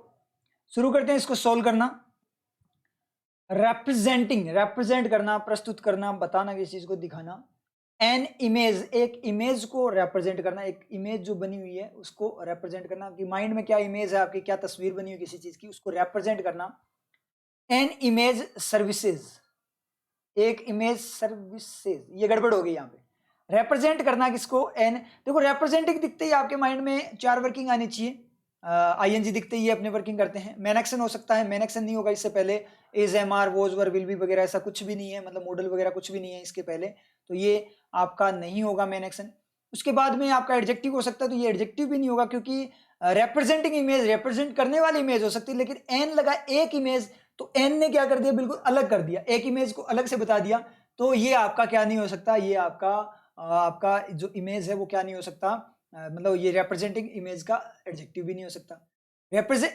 शुरू करते हैं इसको सोल्व करना। रिप्रेजेंट करना, प्रस्तुत करना, बताना, किसी चीज को दिखाना। एन इमेज, एक इमेज को रिप्रेजेंट करना, एक इमेज जो बनी हुई है उसको रिप्रेजेंट करना, आपकी माइंड में क्या इमेज है, आपकी क्या तस्वीर बनी हुई किसी चीज की, उसको रिप्रेजेंट करना। एन इमेज सर्विसेज, एक इमेज सर्विसेज, ये गड़बड़ हो गई यहाँ पे। रिप्रेजेंट करना किसको, एन, देखो रिप्रेजेंटिंग दिखते ही आपके माइंड में 4 वर्किंग आनी चाहिए, आईएनजी दिखते ही अपने वर्किंग करते हैं। मेन एक्शन हो सकता है, मेन एक्शन नहीं होगा इससे पहले, is, am are, was, were, will be वगैरह ऐसा कुछ भी नहीं है, मतलब मॉडल वगैरह कुछ भी नहीं है इसके पहले, तो ये आपका नहीं होगा मेन एक्शन। उसके बाद में आपका एडजेक्टिव हो सकता है, तो ये एडजेक्टिव भी नहीं होगा, क्योंकि रिप्रेजेंटिंग इमेज, रिप्रेजेंट करने वाली इमेज हो सकती है, लेकिन एन लगा एक इमेज, तो एन ने क्या कर दिया, बिल्कुल अलग कर दिया, एक इमेज को अलग से बता दिया, तो ये आपका क्या नहीं हो सकता, ये आपका जो इमेज है वो क्या नहीं हो सकता, मतलब ये रिप्रेजेंटिंग इमेज का एडजेक्टिव भी नहीं हो सकता।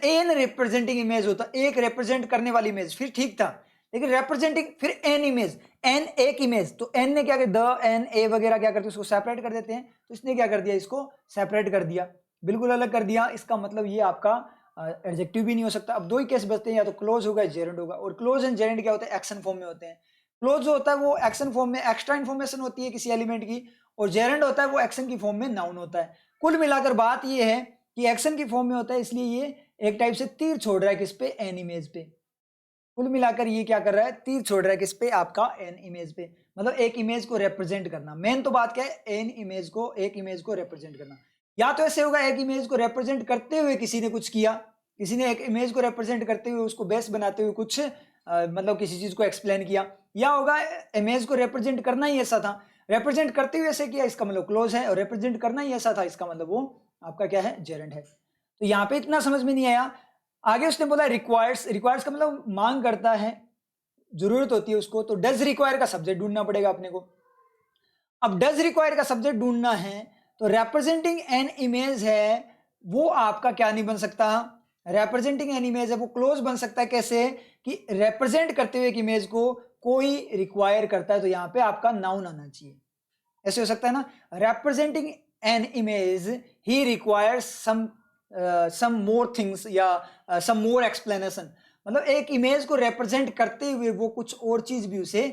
एन रिप्रेजेंटिंग इमेज होता, एक रिप्रेजेंट करने वाली इमेज, फिर ठीक था, लेकिन रिप्रेजेंटिंग, फिर एन इमेज, एन एक इमेज, तो एन ने क्या किया, द, एन, ए वगैरह क्या करते हैं, उसको सेपरेट कर देते हैं, तो इसने क्या कर दिया, इसको सेपरेट कर दिया, बिल्कुल अलग कर दिया। इसका मतलब ये आपका एडजेक्टिव भी नहीं हो सकता। अब दो ही केस बचते हैं, या तो क्लोज होगा या जेरेंड होगा। और क्लोज एंड जेरेंड क्या होता है, एक्शन फॉर्म में होते हैं। क्लोज जो होता है वो एक्शन फॉर्म में एक्स्ट्रा इन्फॉर्मेशन होती है किसी एलिमेंट की, और जेरेंड होता है वो एक्शन की फॉर्म में नाउन होता है। कुल मिलाकर बात ये है कि एक्शन की फॉर्म में होता है, इसलिए ये एक टाइप से तीर छोड़ रहा है किस पे, एन इमेज पे। कुल मिलाकर ये क्या कर रहा है, तीर छोड़ रहा है किस पे, आपका एन इमेज पे। मतलब एक इमेज को रिप्रेजेंट करना। मेन तो बात क्या है, एन इमेज को, एक इमेज को रिप्रेजेंट करना। या तो ऐसे होगा, एक इमेज को रिप्रेजेंट करते हुए किसी ने कुछ किया, किसी ने एक इमेज को रिप्रेजेंट करते हुए उसको बेस बनाते हुए कुछ मतलब किसी चीज को एक्सप्लेन किया। या होगा इमेज को रिप्रेजेंट करना ही ऐसा था, रिप्रेजेंट करते हुए ऐसे किया, इसका मतलब क्लोज है। और रिप्रेजेंट करना ही ऐसा था, इसका मतलब वो आपका क्या है, जेरेंड है। तो यहाँ पे इतना समझ में नहीं आया। आगे उसने बोला रिक्वायर्स। रिक्वायर्स का मतलब मांग करता है, जरूरत होती है उसको। तो डज रिक्वायर का सब्जेक्ट ढूंढना पड़ेगा अपने को। अब डज रिक्वायर का सब्जेक्ट ढूंढना है तो रिप्रेजेंटिंग एन इमेज है, वो आपका क्या नहीं बन सकता, रिप्रेजेंटिंग एन इमेज है वो क्लोज बन सकता है। कैसे कि रिप्रेजेंट करते हुए एक इमेज को कोई रिक्वायर करता है, तो यहां पे आपका नाउन आना चाहिए। ऐसे हो सकता है ना, representing an image he requires some more things या सम मोर एक्सप्लेनेशन। मतलब एक इमेज को रिप्रेजेंट करते हुए वो कुछ और चीज भी उसे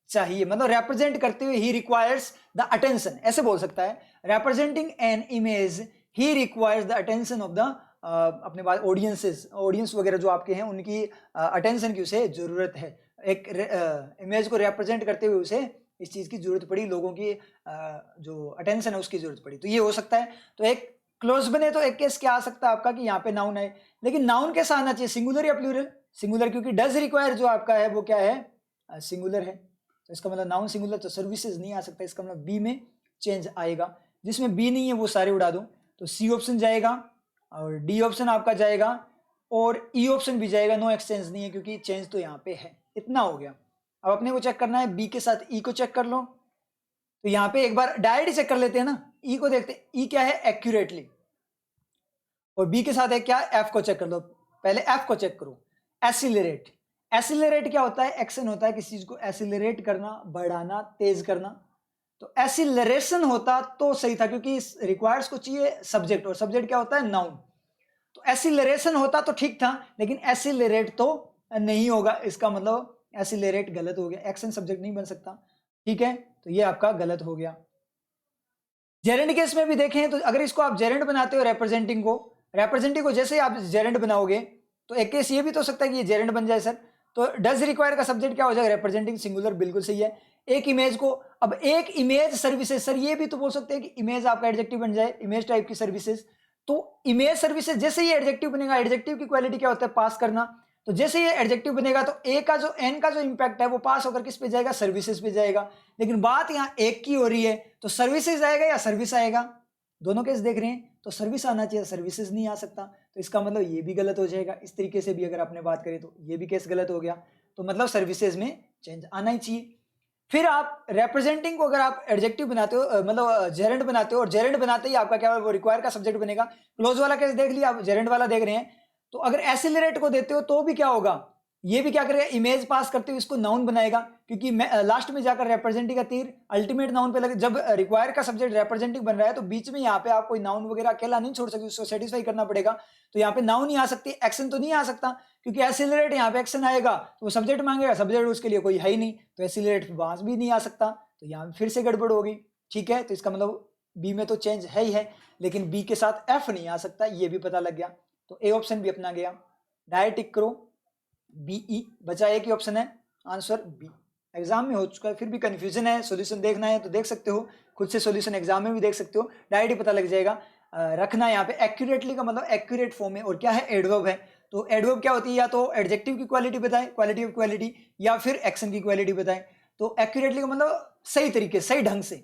चाहिए। मतलब रिप्रेजेंट करते हुए ही रिक्वायर्स द अटेंशन, ऐसे बोल सकता है। Representing an image he requires the attention of the अपने पास ऑडियंसेस, ऑडियंस वगैरह जो आपके हैं उनकी अटेंशन की उसे जरूरत है। एक इमेज को रिप्रेजेंट करते हुए उसे इस चीज की जरूरत पड़ी, लोगों की जो अटेंशन है उसकी जरूरत पड़ी। तो ये हो सकता है। तो एक क्लोज बने तो एक केस क्या आ सकता है आपका कि यहाँ पे नाउन है, लेकिन नाउन कैसा आना चाहिए, सिंगुलर या प्लूरल, सिंगुलर, क्योंकि डज रिक्वायर जो आपका है वो क्या है, सिंगुलर है। तो इसका मतलब नाउन सिंगुलर, तो सर्विसेज नहीं आ सकता। इसका मतलब बी में चेंज आएगा। जिसमें बी नहीं है वो सारे उड़ा दो, तो सी ऑप्शन जाएगा और डी ऑप्शन आपका जाएगा और ई ऑप्शन भी जाएगा। नो एक्सचेंज नहीं है क्योंकि चेंज तो यहाँ पे है। इतना हो गया। अब अपने को चेक करना है, बी के साथ ई को चेक कर लो। तो यहाँ पे एक बार डायरेक्ट चेक कर लेते हैं ना, ई को देखते हैं, ई क्या है, एक्यूरेटली। और बी के साथ है क्या, एफ को चेक कर लो। पहले एफ को चेक करो, एसिलरेट। एसिलरेट क्या होता है, एक्शन होता है किसी चीज को एसिलरेट करना, बढ़ाना, तेज करना। तो एसिलरेशन होता तो सही था, क्योंकि रिक्वायर्स को चाहिए सब्जेक्ट, और सब्जेक्ट क्या होता है, नाउन। तो एसिलरेशन होता तो ठीक था, लेकिन एसिलरेट तो नहीं होगा। इसका मतलब एसिलरेट गलत हो गया, एक्शन सब्जेक्ट नहीं बन सकता। ठीक है, तो ये आपका गलत हो गया। जेरेंड केस में भी देखें तो अगर इसको आप जेरेंड बनाते हो, रिप्रेजेंटिंग को जैसे आप जेरेंड बनाओगे, तो एक केस ये भी तो हो सकता है कि ये जेरेंड बन जाए सर। तो डज रिक्वायर का सब्जेक्ट क्या हो जाएगा, रिप्रेजेंटिंग, सिंगुलर, बिल्कुल सही है। एक इमेज को, अब एक इमेज सर्विसेज, सर ये भी तो बोल सकते हैं कि इमेज आपका एडजेक्टिव बन जाए, इमेज टाइप की सर्विसेज। तो इमेज सर्विसेज जैसे ये एडजेक्टिव बनेगा, एडजेक्टिव की क्वालिटी क्या होता है, पास करना। तो जैसे ये एडजेक्टिव बनेगा तो ए का जो, एन का जो इंपैक्ट है वो पास होकर किस पे जाएगा, सर्विसेज पे जाएगा। लेकिन बात यहाँ एक की हो रही है, तो सर्विसेज आएगा या सर्विस आएगा, दोनों केस देख रहे हैं। तो सर्विस आना चाहिए, सर्विसेज नहीं आ सकता। तो इसका मतलब ये भी गलत हो जाएगा। इस तरीके से भी अगर आपने बात करें तो ये भी केस गलत हो गया। तो मतलब सर्विसेज में चेंज आना ही चाहिए। फिर आप रिप्रेजेंटिंग को अगर आप एडजेक्टिव बनाते हो, मतलब जेरेंड बनाते हो, और जेरेंड बनाते ही आपका क्या, वो रिक्वायर का सब्जेक्ट बनेगा। क्लोज वाला केस देख लिया, आप जेरेंड वाला देख रहे हैं। तो अगर एसिलरेट को देते हो तो भी क्या होगा, ये भी क्या करेगा, इमेज पास करते हुए इसको नाउन बनाएगा, क्योंकि लास्ट में जाकर रिप्रेजेंटिंग का तीर अल्टीमेट नाउन पे लगे। जब रिक्वायर का सब्जेक्ट रिप्रेजेंटिंग बन रहा है तो बीच में यहाँ पे आप कोई नाउन वगैरह अकेला नहीं छोड़ सकते, उसको सेटिस्फाई करना पड़ेगा। तो यहाँ पे नाउन ही आ सकती है, एक्शन तो नहीं आ सकता, क्योंकि एसिलरेट यहाँ पे एक्शन आएगा तो वो सब्जेक्ट मांगेगा, सब्जेक्ट उसके लिए कोई है ही नहीं, तो एसिलरेट वहां भी नहीं आ सकता। तो यहाँ फिर से गड़बड़ होगी। ठीक है, तो इसका मतलब बी में तो चेंज है ही है, लेकिन बी के साथ एफ नहीं आ सकता, ये भी पता लग गया। तो ए ऑप्शन भी अपना गया, डायरेक्ट टिक करो। बीई बचा, एक ही ऑप्शन है आंसर बी। एग्जाम में हो चुका है, फिर भी कंफ्यूजन है, सॉल्यूशन देखना है तो देख सकते हो, खुद से सॉल्यूशन एग्जाम में भी देख सकते हो, डायरेक्ट ही पता लग जाएगा। रखना यहाँ पे एक्यूरेटली का मतलब एक्यूरेट फॉर्म में, और क्या है, एडवर्ब है। तो एडवर्ब क्या होती है, या तो एडजेक्टिव की क्वालिटी बताए, क्वालिटी ऑफ क्वालिटी, या फिर एक्शन की क्वालिटी बताए। तो एक्यूरेटली का मतलब सही तरीके, सही ढंग से।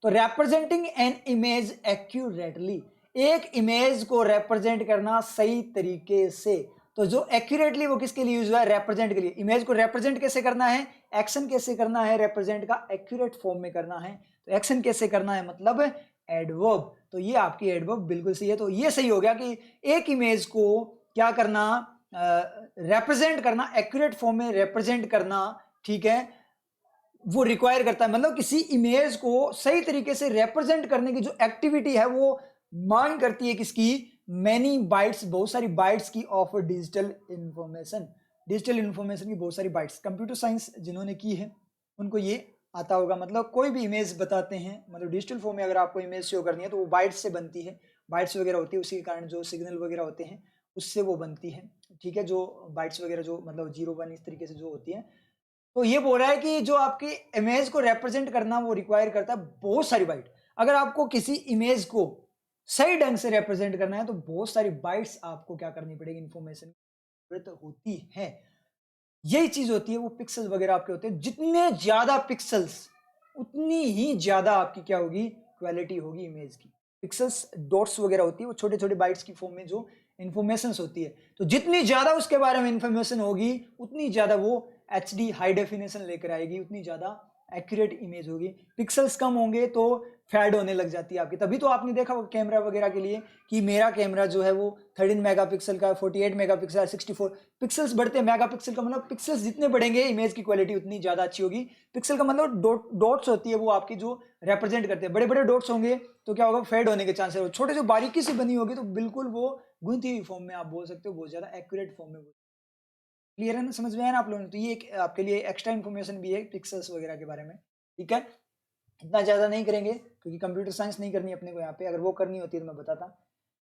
तो रिप्रेजेंटिंग एन इमेज एक्यूरेटली, एक इमेज को रिप्रेजेंट करना सही तरीके से। तो जो एक्यूरेटली वो किसके लिए यूज हुआ है, रिप्रेजेंट के लिए। इमेज को रिप्रेजेंट कैसे करना है, एक्शन कैसे करना है, रिप्रेजेंट का एक्यूरेट फॉर्म में करना है। तो एक्शन कैसे करना है, मतलब एडवर्ब। तो ये आपकी एडवर्ब बिल्कुल सही है। तो ये सही हो गया कि एक इमेज को क्या करना, रिप्रेजेंट करना, एक्यूरेट फॉर्म में रिप्रेजेंट करना, ठीक है, वो रिक्वायर करता है। मतलब किसी इमेज को सही तरीके से रिप्रेजेंट करने की जो एक्टिविटी है वो मांग करती है किसकी, मैनी बाइट्स, बहुत सारी बाइट्स की of digital information, digital information की बहुत सारी बाइट्स। कंप्यूटर साइंस जिन्होंने की है उनको ये आता होगा। मतलब कोई भी इमेज बताते हैं, मतलब डिजिटल फॉर्म में अगर आपको इमेज शो करनी है तो वो बाइट्स से बनती है, बाइट्स वगैरह होती है, उसी के कारण जो सिग्नल वगैरह होते हैं उससे वो बनती है, ठीक है, जो बाइट्स वगैरह जो मतलब 0 1 इस तरीके से जो होती है। तो ये बोल रहा है कि जो आपकी इमेज को रिप्रेजेंट करना वो रिक्वायर करता है बहुत सारी बाइट। अगर आपको किसी इमेज को सही ढंग से रिप्रेजेंट करना है तो बहुत सारी बाइट्स आपको क्या करनी पड़ेगी, इन्फॉर्मेशन की जरूरत होती है। यही चीज होती है, वो पिक्सेल्स वगैरह आपके होते हैं, जितने ज्यादा पिक्सेल्स उतनी ही ज्यादा आपकी क्या होगी, क्वालिटी होगी इमेज की। पिक्सेल्स डॉट्स वगैरह होती है, वो छोटे छोटे बाइट्स की फॉर्म में जो इन्फॉर्मेशन होती है, तो जितनी ज्यादा उसके बारे में इंफॉर्मेशन होगी उतनी ज्यादा वो HD हाई डेफिनेशन लेकर आएगी, उतनी ज्यादा एक्यूरेट इमेज होगी। पिक्सेल्स कम होंगे तो फैड होने लग जाती है आपकी। तभी तो आपने देखा वो कैमरा वगैरह के लिए कि मेरा कैमरा जो है वो 13 मेगापिक्सल का, 48 मेगापिक्सल, 64 पिक्सेल्स बढ़ते हैं। मेगापिक्सल का मतलब पिक्सेल्स जितने बढ़ेंगे इमेज की क्वालिटी उतनी ज्यादा अच्छी होगी। पिक्सल का मतलब डॉट्स होती है वो आपकी जो रिप्रेजेंट करते हैं। बड़े बड़े डॉट्स होंगे तो क्या होगा, फेड होने के चांसेस। छोटे जो बारीकी से बनी होगी तो बिल्कुल वो गूंथी हुई फॉर्म में आप बोल सकते हो, बहुत ज्यादा एक्यूरेट फॉर्म में। क्लियर है ना, समझ में आया ना आप लोगों ने? तो ये एक आपके लिए एक्स्ट्रा इन्फॉर्मेशन भी है पिक्सेल्स वगैरह के बारे में, ठीक है। इतना ज़्यादा नहीं करेंगे क्योंकि कंप्यूटर साइंस नहीं करनी अपने को यहाँ पे, अगर वो करनी होती है तो मैं बताता।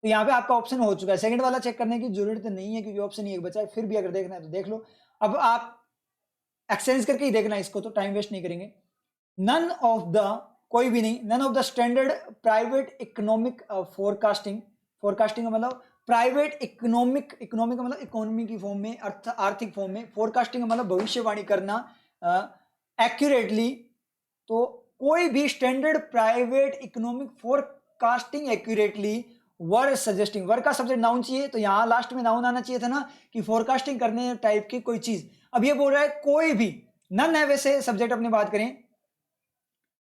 तो यहाँ पे आपका ऑप्शन हो चुका है, सेकंड वाला चेक करने की जरूरत नहीं है क्योंकि ऑप्शन ही एक बचा है। फिर भी अगर देखना है तो देख लो। अब आप एक्सचेंज करके ही देखना इसको, तो टाइम वेस्ट नहीं करेंगे। नन ऑफ द, कोई भी नहीं, none of the standard private economic forecasting, forecasting का मतलब प्राइवेट इकोनॉमिक, इकोनॉमिक का मतलब इकोनॉमी की फॉर्म में, आर्थिक फॉर्म में, फोरकास्टिंग का मतलब भविष्यवाणी करना एक्यूरेटली। तो कोई भी standard private economic forecasting accurately were suggesting, were का सब्जेक्ट नाउन चाहिए तो यहां लास्ट में नाउन आना चाहिए था ना, कि फोरकास्टिंग करने टाइप की कोई चीज। अब ये बोल रहा है कोई भी, नन है वैसे सब्जेक्ट अपनी बात करें,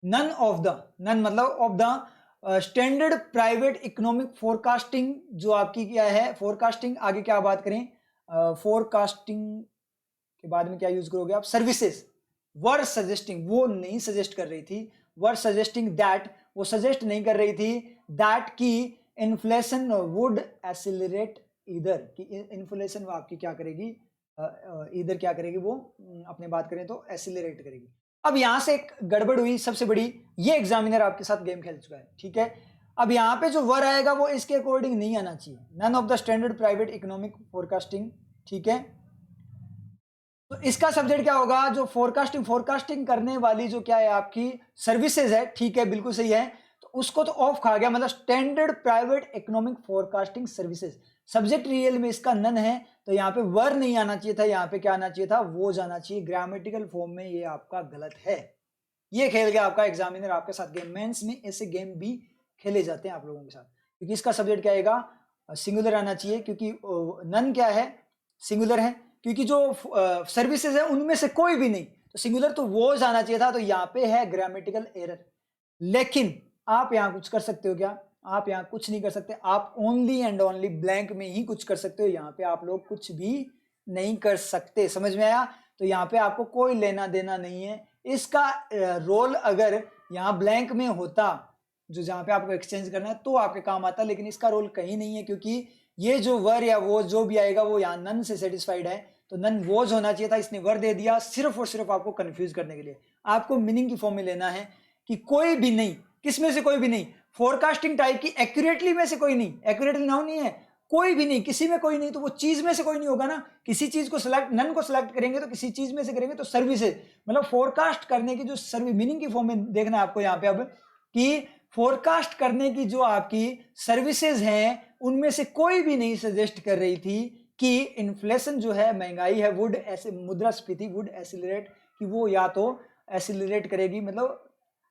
नन ऑफ द, नन मतलब of the standard private economic forecasting, जो आपकी क्या है फोरकास्टिंग, आगे क्या बात करें, फोरकास्टिंग के बाद में क्या यूज करोगे आप, सर्विसेज। वर सजेस्टिंग, वो नहीं सजेस्ट कर रही थी, वर सजेस्टिंग दैट, वो सजेस्ट नहीं कर रही थी दैट की इन्फ्लेशन वुड एसिलरेट इधर, कि इन्फ्लेशन वो आपकी क्या करेगी, इधर क्या करेगी वो, अपने बात करें तो एसिलरेट करेगी। अब यहां से एक गड़बड़ हुई सबसे बड़ी, ये एग्जामिनर आपके साथ गेम खेल चुका है, ठीक है। अब यहाँ पे जो वर आएगा वो इसके अकॉर्डिंग नहीं आना चाहिए, none of the standard private economic forecasting, ठीक है। तो इसका सब्जेक्ट क्या होगा, जो फोरकास्टिंग, फोरकास्टिंग करने वाली जो क्या है आपकी सर्विसेज है, ठीक है, बिल्कुल सही है। तो उसको तो ऑफ खा गया, मतलब standard private economic forecasting services. Subject real में इसका नन है, तो यहाँ पे वर नहीं आना चाहिए था, यहाँ पे क्या आना चाहिए था, वो जाना चाहिए। ग्रामेटिकल फॉर्म में ये आपका गलत है। ये खेल गया आपका एग्जामिनर आपके साथ गेम। मेंस में ऐसे गेम भी खेले जाते हैं आप लोगों के साथ, क्योंकि इसका सब्जेक्ट क्या आएगा, सिंगुलर आना चाहिए, क्योंकि नन क्या है, सिंगुलर है, क्योंकि जो सर्विसेज है उनमें से कोई भी नहीं, तो सिंगुलर तो वो जाना चाहिए था। तो यहाँ पे है ग्रामेटिकल एरर। लेकिन आप यहाँ कुछ कर सकते हो क्या, आप यहाँ कुछ नहीं कर सकते, आप ओनली एंड ओनली ब्लैंक में ही कुछ कर सकते हो। यहाँ पे आप लोग कुछ भी नहीं कर सकते, समझ में आया? तो यहाँ पे आपको कोई लेना देना नहीं है। इसका रोल अगर यहाँ ब्लैंक में होता, जो जहाँ पे आपको एक्सचेंज करना है, तो आपके काम आता, लेकिन इसका रोल कहीं नहीं है, क्योंकि ये जो वर या वो जो भी आएगा वो यहाँ नन से सेटिस्फाइड है, तो नन वोज होना चाहिए था, इसने वर दे दिया सिर्फ और सिर्फ आपको कंफ्यूज करने के लिए। आपको मीनिंग की फॉर्म में लेना है कि कोई भी नहीं, किसमें से कोई भी नहीं, फोरकास्टिंग टाइप की एक्यूरेटली में से कोई नहीं, एक्यूरेटली नाउन नहीं है, कोई भी नहीं, किसी में कोई नहीं, तो वो चीज में से कोई नहीं होगा ना। किसी चीज को सिलेक्ट, नन को सिलेक्ट करेंगे तो किसी चीज में से करेंगे, तो सर्विसेज मतलब फोरकास्ट करने की जो सर्विस, मीनिंग की फॉर्म में देखना है आपको यहाँ पे अब, कि फोरकास्ट करने की जो आपकी सर्विसेज हैं उनमें से कोई भी नहीं सजेस्ट कर रही थी कि इन्फ्लेशन जो है, महंगाई है, वुड ऐसे, मुद्रास्फीति वुड एसिलरेट, कि वो या तो एसिलरेट करेगी, मतलब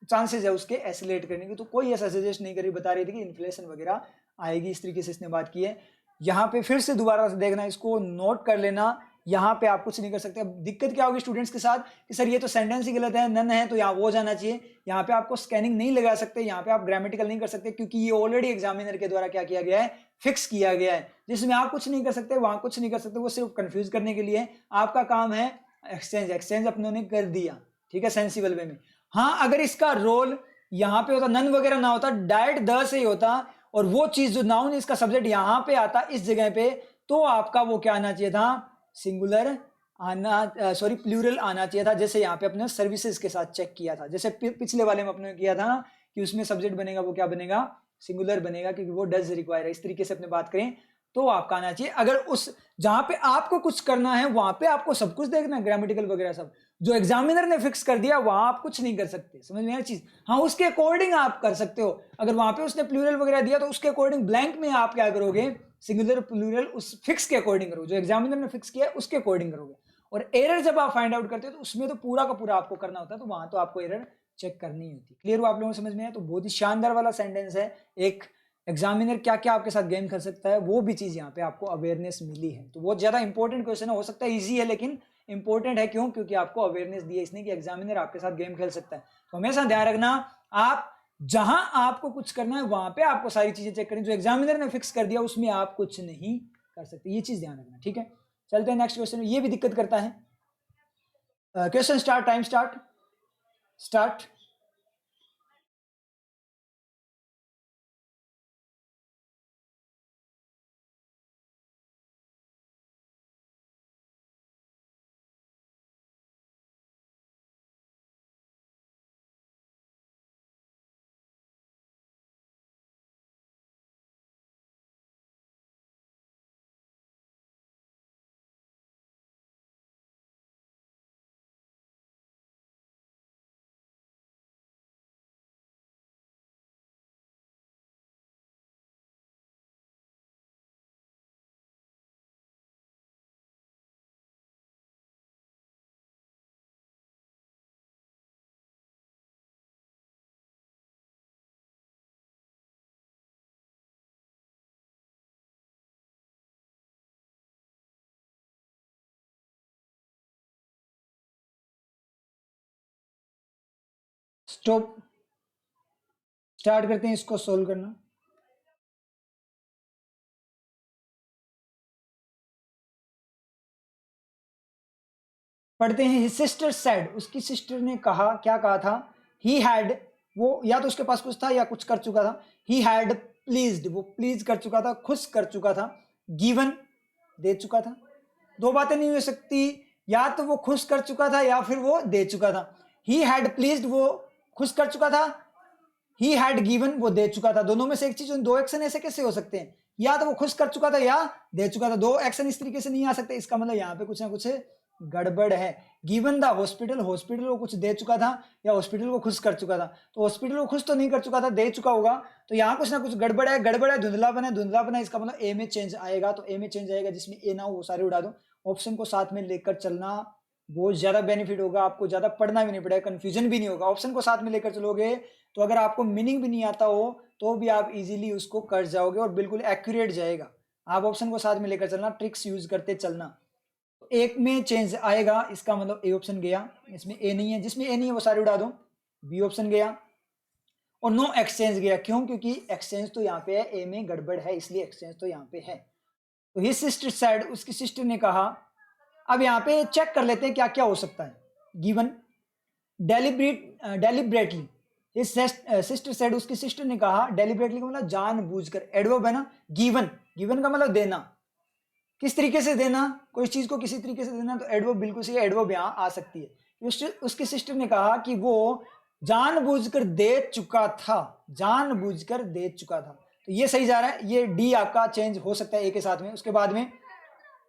चांसेस है उसके एसिलेट करने की। तो कोई ऐसा सजेस्ट नहीं करी, बता रही थी कि इन्फ्लेशन वगैरह आएगी, इस तरीके से इसने बात की है। यहाँ पे फिर से दोबारा से देखना, इसको नोट कर लेना, यहाँ पे आप कुछ नहीं कर सकते। अब दिक्कत क्या होगी स्टूडेंट्स के साथ कि सर ये तो सेंटेंस ही गलत है, नन है तो यहाँ वो जाना चाहिए। यहाँ पे आपको स्कैनिंग नहीं लगा सकते, यहाँ पे आप ग्रामेटिकल नहीं कर सकते, क्योंकि ये ऑलरेडी एग्जामिनर के द्वारा क्या किया गया है, फिक्स किया गया है, जिसमें आप कुछ नहीं कर सकते, वहां कुछ नहीं कर सकते, वो सिर्फ कंफ्यूज करने के लिए। आपका काम है एक्सचेंज, एक्सचेंज अपनों ने कर दिया, ठीक है, सेंसिबल वे में। हाँ, अगर इसका रोल यहाँ पे होता, नन वगैरह ना होता, डायरेक्ट द से ही होता, और वो चीज जो नाउन इसका सब्जेक्ट यहाँ पे आता इस जगह पे, तो आपका वो क्या आना चाहिए था, सिंगुलर आना, सॉरी प्लूरल आना चाहिए था। जैसे यहाँ पे अपने सर्विसेज के साथ चेक किया था, जैसे पिछले वाले में अपने किया था कि उसमें सब्जेक्ट बनेगा वो क्या बनेगा, सिंगुलर बनेगा, क्योंकि वो डज रिक्वायर है। इस तरीके से अपने बात करें तो आपका आना चाहिए। अगर उस जहां पे आपको कुछ करना है वहां पे आपको सब कुछ देखना है, ग्रामेटिकल वगैरह सब, जो एग्जामिनर ने फिक्स कर दिया वहां आप कुछ नहीं कर सकते। समझ में आया चीज? हाँ, उसके अकॉर्डिंग आप कर सकते हो। अगर वहां पे उसने प्लूरल वगैरह दिया तो उसके अकॉर्डिंग ब्लैंक में आप क्या करोगे, सिंगुलर प्लूरल उस फिक्स के अकॉर्डिंग करोगे, जो एग्जामिनर ने फिक्स किया है उसके अकॉर्डिंग करोगे। और एरर जब आप फाइंड आउट करते हो तो उसमें तो पूरा का पूरा आपको करना होता है, तो वहां तो आपको एरर चेक करनी होती है। क्लियर हुआ आप लोगों को? समझ में आया? तो बहुत ही शानदार वाला सेंटेंस है। एक एग्जामिनर क्या क्या आपके साथ गेम कर सकता है वो भी चीज यहाँ पे आपको अवेयरनेस मिली है। तो बहुत ज्यादा इंपॉर्टेंट क्वेश्चन है, हो सकता है इजी है लेकिन इंपॉर्टेंट है। क्यों? क्योंकि आपको अवेयरनेस दी है इसने कि एग्जामिनर आपके साथ गेम खेल सकता है। तो हमेशा ध्यान रखना, आप जहां आपको कुछ करना है वहां पे आपको सारी चीजें चेक करनी, जो एग्जामिनर ने फिक्स कर दिया उसमें आप कुछ नहीं कर सकते। ये चीज ध्यान रखना, ठीक है? चलते हैं नेक्स्ट क्वेश्चन। ये भी दिक्कत करता है। Question start, time start, start. Stop, start करते हैं इसको सोल्व करना। पढ़ते हैं। हिज सिस्टर सेड, उसकी सिस्टर ने कहा, क्या कहा था, ही हैड, वो या तो उसके पास कुछ था या कुछ कर चुका था। ही हैड प्लीज्ड, वो प्लीज कर चुका था, खुश कर चुका था। गिवन, दे चुका था। दो बातें नहीं हो सकती, या तो वो खुश कर चुका था या फिर वो दे चुका था। ही हैड प्लीज्ड, वो खुश कर चुका था। ही हैड गिवन, वो दे चुका था। दोनों में से एक चीज, दो एक्शन ऐसे कैसे हो सकते हैं? या तो वो खुश कर चुका था या दे चुका था, दो एक्शन इस तरीके से नहीं आ सकते। इसका मतलब यहाँ पे कुछ ना कुछ गड़बड़ है। गिवन द हॉस्पिटल, हॉस्पिटल को कुछ दे चुका था या हॉस्पिटल को खुश कर चुका था? तो हॉस्पिटल को खुश तो नहीं कर चुका था, दे चुका होगा। तो यहाँ कुछ ना कुछ गड़बड़ है, गड़बड़ है, धुंधलापन है, धुंधलापन है। इसका मतलब ए में चेंज आएगा, तो ए में चेंज आएगा, जिसमें ए ना हो वो सारे उड़ा दो। ऑप्शन को साथ में लेकर चलना बहुत ज्यादा बेनिफिट होगा, आपको ज्यादा पढ़ना भी नहीं पड़ेगा, कंफ्यूजन भी नहीं होगा। ऑप्शन को साथ में लेकर चलोगे तो अगर आपको मीनिंग भी नहीं आता हो तो भी आप इजीली उसको कर जाओगे और बिल्कुल एक्यूरेट जाएगा। आप ऑप्शन को साथ में लेकर चलना, ट्रिक्स यूज करते चलना। तो एक में चेंज आएगा, इसका मतलब ए ऑप्शन गया, इसमें ए नहीं है, जिसमें ए नहीं है वो सारे उड़ा दो। बी ऑप्शन गया और नो एक्सचेंज गया। क्यों? क्योंकि एक्सचेंज तो यहाँ पे है, ए में गड़बड़ है, इसलिए एक्सचेंज तो यहाँ पे है। तो हिज सिस्टर सेड, उसकी सिस्टर ने कहा। अब यहाँ पे चेक कर लेते हैं क्या क्या हो सकता है। Given, deliberately, his sister said, उसकी सिस्टर ने कहा। डेलिब्रेटली का मतलब जानबूझकर, एडवर्ब है ना। गिवन, गिवन का मतलब देना, किस तरीके से देना, कोई चीज को किसी तरीके से देना, तो एडवर्ब बिल्कुल सही, एडवर्ब यहाँ आ सकती है। उसकी सिस्टर ने कहा कि वो जानबूझकर दे चुका था, जानबूझकर दे चुका था, तो ये सही जा रहा है। ये डी आपका चेंज हो सकता है ए के साथ में। उसके बाद में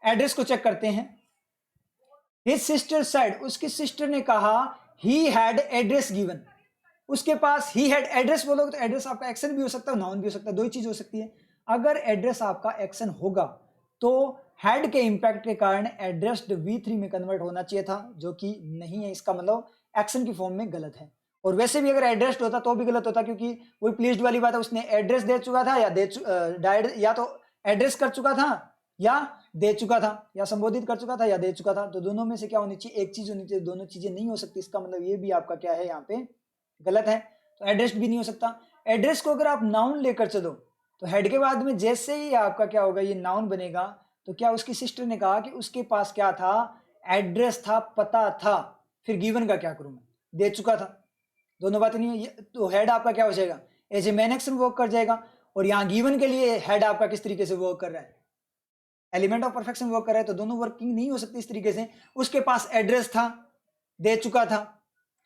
एड्रेस को चेक करते हैं। हिज सिस्टर सेड, उसकी सिस्टर ने कहा, ही हैड एड्रेस गिवन, उसके पास ही हैड एड्रेस बोलोगे तो एड्रेस आपका एक्शन भी हो सकता है, नाउन भी हो सकता है, दो ही चीज हो सकती है। अगर एड्रेस आपका एक्शन होगा तो हैड के इंपैक्ट के कारण एड्रेस्ड V3 में कन्वर्ट होना चाहिए था, जो कि नहीं है। इसका मतलब एक्शन की फॉर्म में गलत है। और वैसे भी अगर एड्रेस्ड होता तो भी गलत होता, क्योंकि वही प्लीज्ड वाली बात है, उसने एड्रेस दे चुका था या तो एड्रेस कर चुका था या दे चुका था, या संबोधित कर चुका था या दे चुका था। तो दोनों में से क्या होनी चाहिए, एक चीज होनी चाहिए, दोनों चीजें नहीं हो सकती। इसका मतलब ये भी आपका क्या है, यहाँ पे गलत है। तो एड्रेस भी नहीं हो सकता। एड्रेस को अगर आप नाउन लेकर चलो तो हेड के बाद में जैसे ही आपका क्या होगा, ये नाउन बनेगा। तो क्या उसकी सिस्टर ने कहा कि उसके पास क्या था, एड्रेस था, पता था। फिर गिवन का क्या करूं मैं, दे चुका था, दोनों बातें नहीं है। तो हेड आपका क्या हो जाएगा, as a man action work कर जाएगा। और यहाँ गिवन के लिए हेड आपका किस तरीके से वर्क कर रहा है, एलिमेंट ऑफ परफेक्शन वर्क कर रहा है, तो दोनों वर्किंग नहीं हो सकती इस तरीके से। उसके पास एड्रेस था, दे चुका था,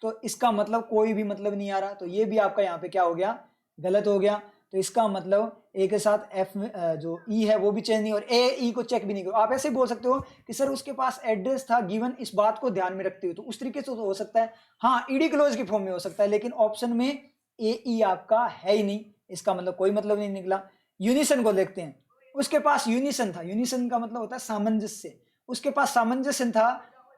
तो इसका मतलब कोई भी मतलब नहीं आ रहा, तो ये भी आपका यहाँ पे क्या हो गया, गलत हो गया। तो इसका मतलब ए के साथ एफ जो ई है वो भी चेंज नहीं, और ए ई को चेक भी नहीं करो। आप ऐसे बोल सकते हो कि सर उसके पास एड्रेस था गिवन, इस बात को ध्यान में रखते हुए, तो उस तरीके से तो हो सकता है, हाँ ईडी क्लोज की फॉर्म में हो सकता है, लेकिन ऑप्शन में ए ई आपका है ही नहीं, इसका मतलब कोई मतलब नहीं निकला। यूनिसन को देखते हैं, उसके पास यूनिसन था, यूनिसन का मतलब होता है सामंजस्य, उसके पास सामंजस्य था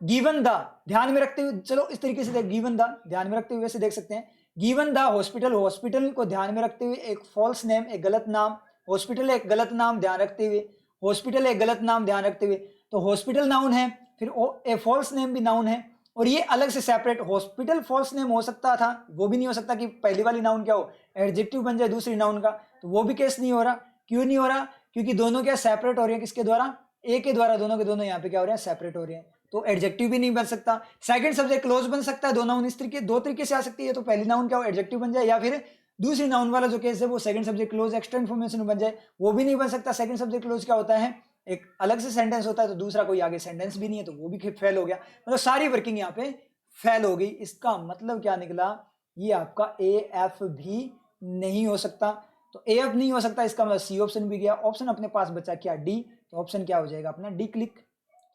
गिवन द, ध्यान में रखते हुए, चलो इस तरीके से देख, गिवन द ध्यान में रखते हुए वैसे देख सकते हैं, गिवन द हॉस्पिटल, हॉस्पिटल को ध्यान में रखते हुए एक फॉल्स नेम, एक गलत नाम, हॉस्पिटल एक गलत नाम ध्यान रखते हुए, हॉस्पिटल एक गलत नाम ध्यान रखते हुए, तो हॉस्पिटल नाउन है, फिर ए फॉल्स नेम भी नाउन है, और ये अलग से सेपरेट, हॉस्पिटल फॉल्स नेम हो सकता था, वो भी नहीं हो सकता कि पहली वाली नाउन क्या हो, एडजेक्टिव बन जाए दूसरी नाउन का, तो वो भी केस नहीं हो रहा। क्यों नहीं हो रहा, क्योंकि दोनों क्या सेपरेट हो रहे हैं, किसके द्वारा, ए के द्वारा, दोनों के दोनों यहाँ पे क्या हो रहे हैं, सेपरेट हो रहे हैं, तो एडजेक्टिव भी नहीं बन सकता। सेकंड सब्जेक्ट क्लोज बन सकता है, दो नाउन इस तरीके, दो तरीके से आ सकती है, तो पहली नाउन क्या हो, एडजेक्टिव बन जाए, या फिर दूसरी नाउन वाला जो केस है वो second subject close extra information बन जाए, वो भी नहीं बन सकता। सेकंड सब्जेक्ट क्लोज क्या होता है, एक अलग से सेंटेंस होता है, तो दूसरा कोई आगे सेंटेंस भी नहीं है, तो वो भी फेल हो गया, मतलब सारी वर्किंग यहाँ पे फेल हो गई। इसका मतलब क्या निकला, ये आपका ए एफ भी नहीं हो सकता, तो ए एफ नहीं हो सकता, इसका मतलब सी ऑप्शन भी गया, ऑप्शन अपने पास बचा क्या, डी, तो ऑप्शन क्या हो जाएगा अपना डी, क्लिक।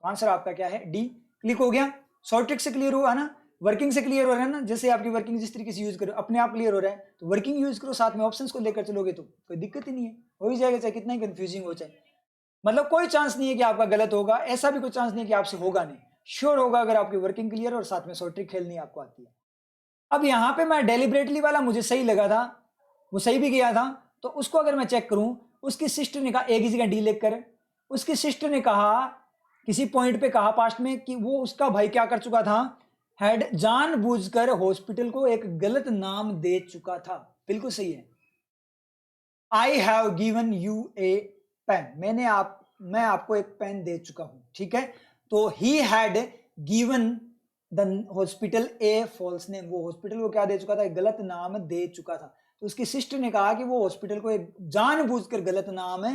तो आंसर आपका क्या है, डी, क्लिक हो गया। शॉर्ट ट्रिक से क्लियर हुआ ना, वर्किंग से क्लियर हो रहा है ना, जैसे आपकी वर्किंग जिस तरीके से यूज करो अपने आप क्लियर हो रहा है, तो वर्किंग यूज करो, साथ में ऑप्शंस को लेकर चलोगे तो कोई दिक्कत ही नहीं है, हो ही जाएगा, चाहे कितना ही कंफ्यूजिंग हो, चाहे मतलब कोई चांस नहीं है कि आपका गलत होगा, ऐसा भी कोई चांस नहीं है कि आपसे होगा नहीं, श्योर होगा अगर आपकी वर्किंग क्लियर और साथ में शॉर्ट ट्रिक खेलनी आपको आती है। अब यहाँ पे मैं डेलिबरेटली वाला मुझे सही लगा था, वो सही भी गया था, तो उसको अगर मैं चेक करूं, उसकी सिस्टर ने कहा ए की जगह डी लिख कर, उसकी सिस्टर ने कहा किसी पॉइंट पे कहा पास्ट में कि वो उसका भाई क्या कर चुका था, हैड जानबूझकर हॉस्पिटल को एक गलत नाम दे चुका था, बिल्कुल सही है। I have given you a pen, मैं आपको एक पेन दे चुका हूं, ठीक है। तो ही had given the hospital a false name, वो हॉस्पिटल को क्या दे चुका था, एक गलत नाम दे चुका था। तो उसकी सिस्टर ने कहा कि वो हॉस्पिटल को एक जानबूझकर गलत नाम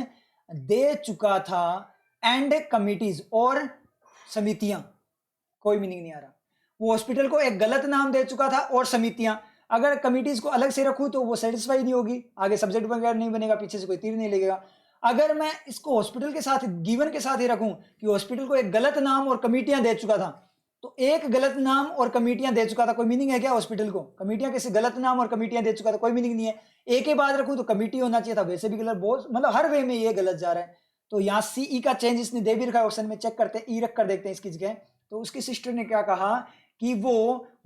दे चुका था, एंड कमिटीज, और समितियां, कोई मीनिंग नहीं आ रहा, वो हॉस्पिटल को एक गलत नाम दे चुका था, और समितियां, अगर कमिटीज को अलग से रखूं तो वो सेटिस्फाई नहीं होगी, आगे सब्जेक्ट वगैरह नहीं बनेगा, पीछे से कोई तीर नहीं लगेगा। अगर मैं इसको हॉस्पिटल के साथ गिवन के साथ ही रखूं कि हॉस्पिटल को एक गलत नाम और कमिटियां दे चुका था, तो एक गलत नाम और कमिटियां दे चुका था, कोई मीनिंग है क्या हॉस्पिटल को, कमिटियां किसी गलत नाम और कमिटियां दे चुका था, कोई मीनिंग नहीं है। एक के बाद रखूं तो कमिटी होना चाहिए था, वैसे भी गलत, बहुत मतलब हर वे में ये गलत जा रहा है। तो यहाँ सीई का चेंज इसने दे भी रखा है ऑप्शन में, चेक करते हैं, ई रख कर देखते हैं इसकी जगह। तो उसकी सिस्टर ने क्या कहा कि वो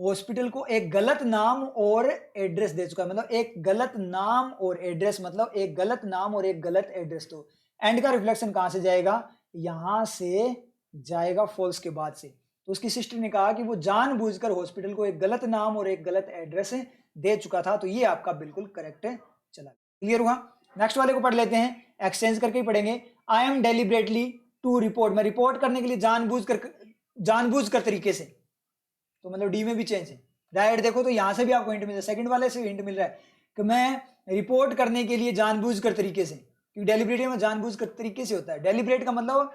हॉस्पिटल को एक गलत नाम और एड्रेस दे चुका है, मतलब एक गलत नाम और एड्रेस, मतलब एक गलत नाम और एक गलत एड्रेस। तो एंड का रिफ्लेक्शन कहां से जाएगा, यहां से जाएगा फॉल्स के बाद से। तो उसकी सिस्टर ने कहा कि वो जानबूझकर हॉस्पिटल को एक गलत नाम और एक गलत एड्रेस दे चुका था, तो ये आपका बिल्कुल करेक्ट चला। क्लियर हुआ। नेक्स्ट वाले को पढ़ लेते हैं, एक्सचेंज करके ही पढ़ेंगे। I am deliberately to report, मैं रिपोर्ट करने के लिए जानबूझकर तरीके से, तो मतलब डी में भी चेंज है। राइट, देखो तो यहां से भी आपको हिंट मिल रहा है, सेकंड वाले से हिंट मिल रहा है कि मैं रिपोर्ट करने के लिए जानबूझकर तरीके से, क्योंकि डेलिबरेट में जानबूझकर तरीके से होता है। डेलिबरेट का मतलब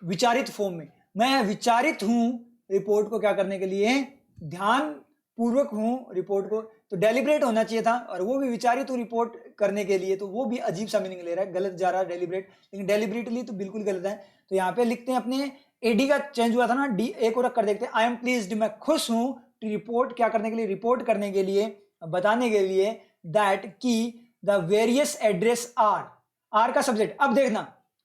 विचारित फॉर्म में, मैं विचारित हूं रिपोर्ट को क्या करने के लिए, ध्यान पूर्वक हूं रिपोर्ट को, तो डेलिबरेट होना चाहिए था, और वो भी विचारित हूं रिपोर्ट करने के लिए, तो वो भी अजीब सा मीनिंग ले रहा है, गलत जा रहा है डेलिबरेट, लेकिन डेलिबरेटली तो बिल्कुल गलत है। तो यहाँ पे लिखते हैं अपने एडी का चेंज हुआ था ना, डी ए को रख कर देखते हैं। आई एम प्लीज्ड, मैं खुश हूं, टू रिपोर्ट, क्या करने के लिए, रिपोर्ट करने के लिए, बताने के लिए, दैट की द वेरियस एड्रेस आर का सब्जेक्ट। अब देखना,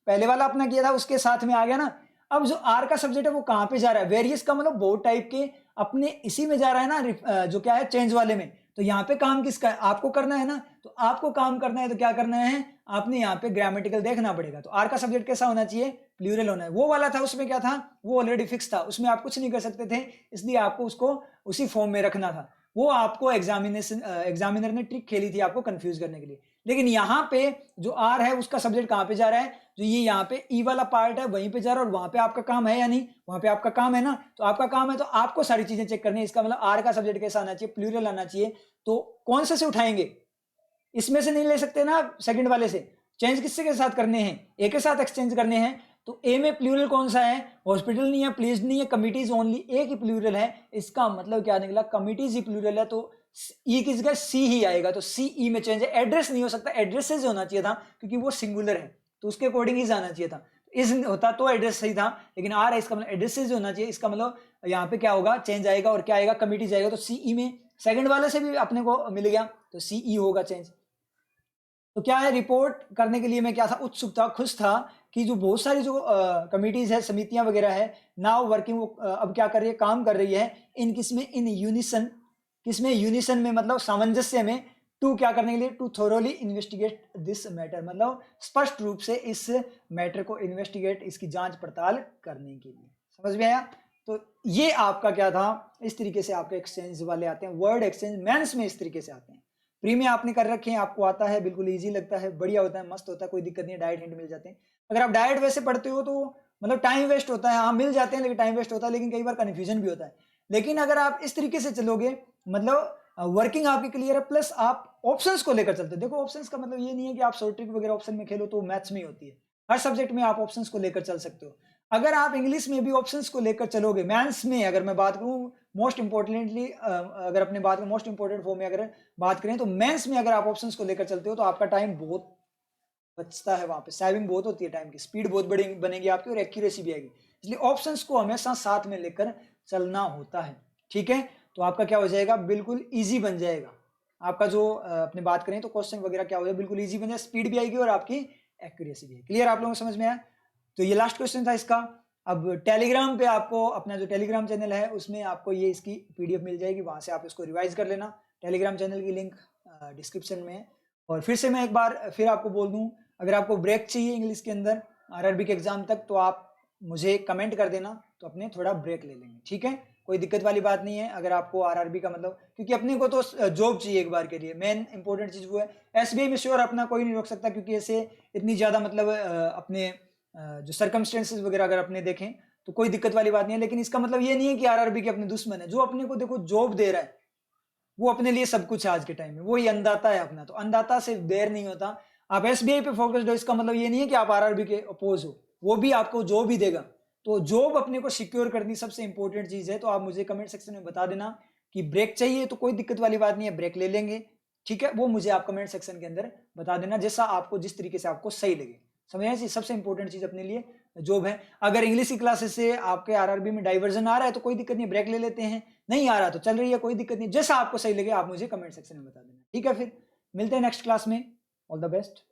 पहले वाला अपना किया था उसके साथ में आ गया ना, अब जो आर का सब्जेक्ट है वो कहां पे जा रहा है, वेरियस का मतलब बहुत टाइप के, अपने इसी में जा रहा है ना, जो क्या है चेंज वाले में। तो यहाँ पे काम किसका है, आपको करना है ना, तो आपको काम करना है, तो क्या करना है, आपने यहाँ पे ग्रामेटिकल देखना पड़ेगा। तो आर का सब्जेक्ट कैसा होना चाहिए, प्लूरल होना है। वो वाला था उसमें क्या था, वो ऑलरेडी फिक्स था, उसमें आप कुछ नहीं कर सकते थे, इसलिए आपको उसको उसी फॉर्म में रखना था। वो आपको एग्जामिनर ने ट्रिक खेली थी आपको कंफ्यूज करने के लिए। लेकिन यहाँ पे जो आर है उसका सब्जेक्ट कहाँ पे जा रहा है, जो ये यहाँ पे ई वाला पार्ट है वहीं पे जा रहा है, और वहां पे आपका काम है या नहीं, वहां पे आपका काम है ना, तो आपका काम है, तो आपको सारी चीजें चेक करनी है। इसका मतलब आर का सब्जेक्ट कैसा आना चाहिए, प्लूरल आना चाहिए। तो कौन से उठाएंगे, इसमें से नहीं ले सकते ना सेकंड वाले से, चेंज किससे के साथ करने हैं, ए के साथ एक्सचेंज करने हैं। तो ए में प्लूरल कौन सा है, हॉस्पिटल नहीं है, प्लीज नहीं है, कमिटीज ओनली, ए की प्लूरल है, इसका मतलब क्या निकला, कमिटीज ही प्लूरल है, तो ई किस गया, सी ही आएगा, तो सी ई में चेंज है। एड्रेस नहीं हो सकता, एड्रेसेस होना चाहिए था क्योंकि वो सिंगुलर है, तो उसके अकॉर्डिंग ही जाना चाहिए था, इस होता तो एड्रेस सही था, लेकिन आ रहा है इसका मतलब एड्रेसेस होना चाहिए, इसका मतलब यहाँ पे क्या होगा, चेंज आएगा, और क्या आएगा, कमिटीज आएगा, तो सीई में सेकंड वाले से भी अपने को मिल गया, तो सीई होगा चेंज। तो क्या है, रिपोर्ट करने के लिए मैं क्या था, उत्सुक था, खुश था कि जो बहुत सारी जो कमिटीज है, समितियां वगैरह है, नाउ वर्किंग, वो अब क्या कर रही है, काम कर रही है, इन किसमें, इन यूनिसन, किसमें, यूनिसन में, मतलब सामंजस्य में, टू क्या करने के लिए, to thoroughly investigate this matter, मतलब स्पष्ट रूप से इस मैटर को इन्वेस्टिगेट, इसकी जांच पड़ताल करने के लिए। समझ में आया। तो ये आपका क्या था, इस तरीके से आपके एक्सचेंज वाले आते हैं, वर्ड एक्सचेंज मेंस में इस तरीके से आते हैं। प्री में आपने कर रखे हैं, आपको आता है, बिल्कुल इजी लगता है, बढ़िया होता है, मस्त होता है, कोई दिक्कत नहीं है, डायरेक्ट हिंट मिल जाते हैं। अगर आप डायरेक्ट वैसे पढ़ते हो तो मतलब टाइम वेस्ट होता है, हाँ मिल जाते हैं लेकिन टाइम वेस्ट होता है, लेकिन कई बार कन्फ्यूजन भी होता है। लेकिन अगर आप इस तरीके से चलोगे, मतलब वर्किंग आपकी क्लियर है, प्लस आप ऑप्शंस को लेकर चलते हो। देखो ऑप्शंस का मतलब ये नहीं है कि आप शॉर्ट ट्रिक वगैरह ऑप्शन में खेलो, तो मैथ्स में ही होती है, हर सब्जेक्ट में आप ऑप्शंस को लेकर चल सकते हो। अगर आप इंग्लिश में भी ऑप्शंस को लेकर चलोगे, मैथ्स में अगर मैं बात करूं, मोस्ट इंपॉर्टेंटली अगर अपने बात में मोस्ट इंपॉर्टेंट फॉर्म में अगर बात करें, तो मेंस में अगर आप ऑप्शंस को लेकर चलते हो तो आपका टाइम बहुत बचता है, वहां पे सेविंग बहुत होती है, टाइम की स्पीड बहुत बड़ी बनेगी आपकी, और एक्यूरेसी भी आएगी। इसलिए ऑप्शंस को हमेशा साथ में लेकर चलना होता है, ठीक है। तो आपका क्या हो जाएगा, बिल्कुल ईजी बन जाएगा आपका, जो अपने बात करें तो क्वेश्चन वगैरह क्या हो जाएगा, बिल्कुल ईजी बन जाएगा, स्पीड भी आएगी और आपकी एक्यूरेसी भी है। क्लियर, आप लोगों को समझ में आया। तो ये लास्ट क्वेश्चन था इसका। अब टेलीग्राम पे आपको अपना जो टेलीग्राम चैनल है उसमें आपको ये इसकी पीडीएफ मिल जाएगी, वहां से आप इसको रिवाइज कर लेना। टेलीग्राम चैनल की लिंक डिस्क्रिप्शन में है। और फिर से मैं एक बार फिर आपको बोल दूं, अगर आपको ब्रेक चाहिए इंग्लिश के अंदर आरआरबी के एग्जाम तक, तो आप मुझे कमेंट कर देना, तो अपने थोड़ा ब्रेक ले लेंगे, ठीक है। कोई दिक्कत वाली बात नहीं है। अगर आपको आरआरबी का मतलब, क्योंकि अपने को तो जॉब चाहिए एक बार के लिए, मेन इंपॉर्टेंट चीज वो है। एसबीआई में श्योर अपना कोई नहीं रोक सकता, क्योंकि ऐसे इतनी ज्यादा मतलब अपने जो सर्कमस्टेंसेस वगैरह अगर अपने देखें तो कोई दिक्कत वाली बात नहीं है। लेकिन इसका मतलब ये नहीं है कि आरआरबी के अपने दुश्मन है। जो अपने को देखो जॉब दे रहा है वो अपने लिए सब कुछ है आज के टाइम में, वो ही अन्नदाता है अपना, तो अन्नदाता से देर नहीं होता। आप एसबीआई पे फोकस्ड हो, इसका मतलब ये नहीं है कि आप आरआरबी के अपोज हो, वो भी आपको जॉब ही देगा। तो जॉब अपने को सिक्योर करनी सबसे इंपॉर्टेंट चीज है। तो आप मुझे कमेंट सेक्शन में बता देना कि ब्रेक चाहिए, तो कोई दिक्कत वाली बात नहीं है, ब्रेक ले लेंगे, ठीक है। वो मुझे आप कमेंट सेक्शन के अंदर बता देना, जैसा आपको, जिस तरीके से आपको सही लगे। समझ, सबसे इंपॉर्टेंट चीज अपने लिए जॉब है। अगर इंग्लिश की क्लासेस से आपके आरआरबी में डाइवर्जन आ रहा है तो कोई दिक्कत नहीं, ब्रेक ले लेते हैं, नहीं आ रहा तो चल रही है, कोई दिक्कत नहीं, जैसा आपको सही लगे आप मुझे कमेंट सेक्शन में बता देना, ठीक है। फिर मिलते हैं नेक्स्ट क्लास में, ऑल द बेस्ट।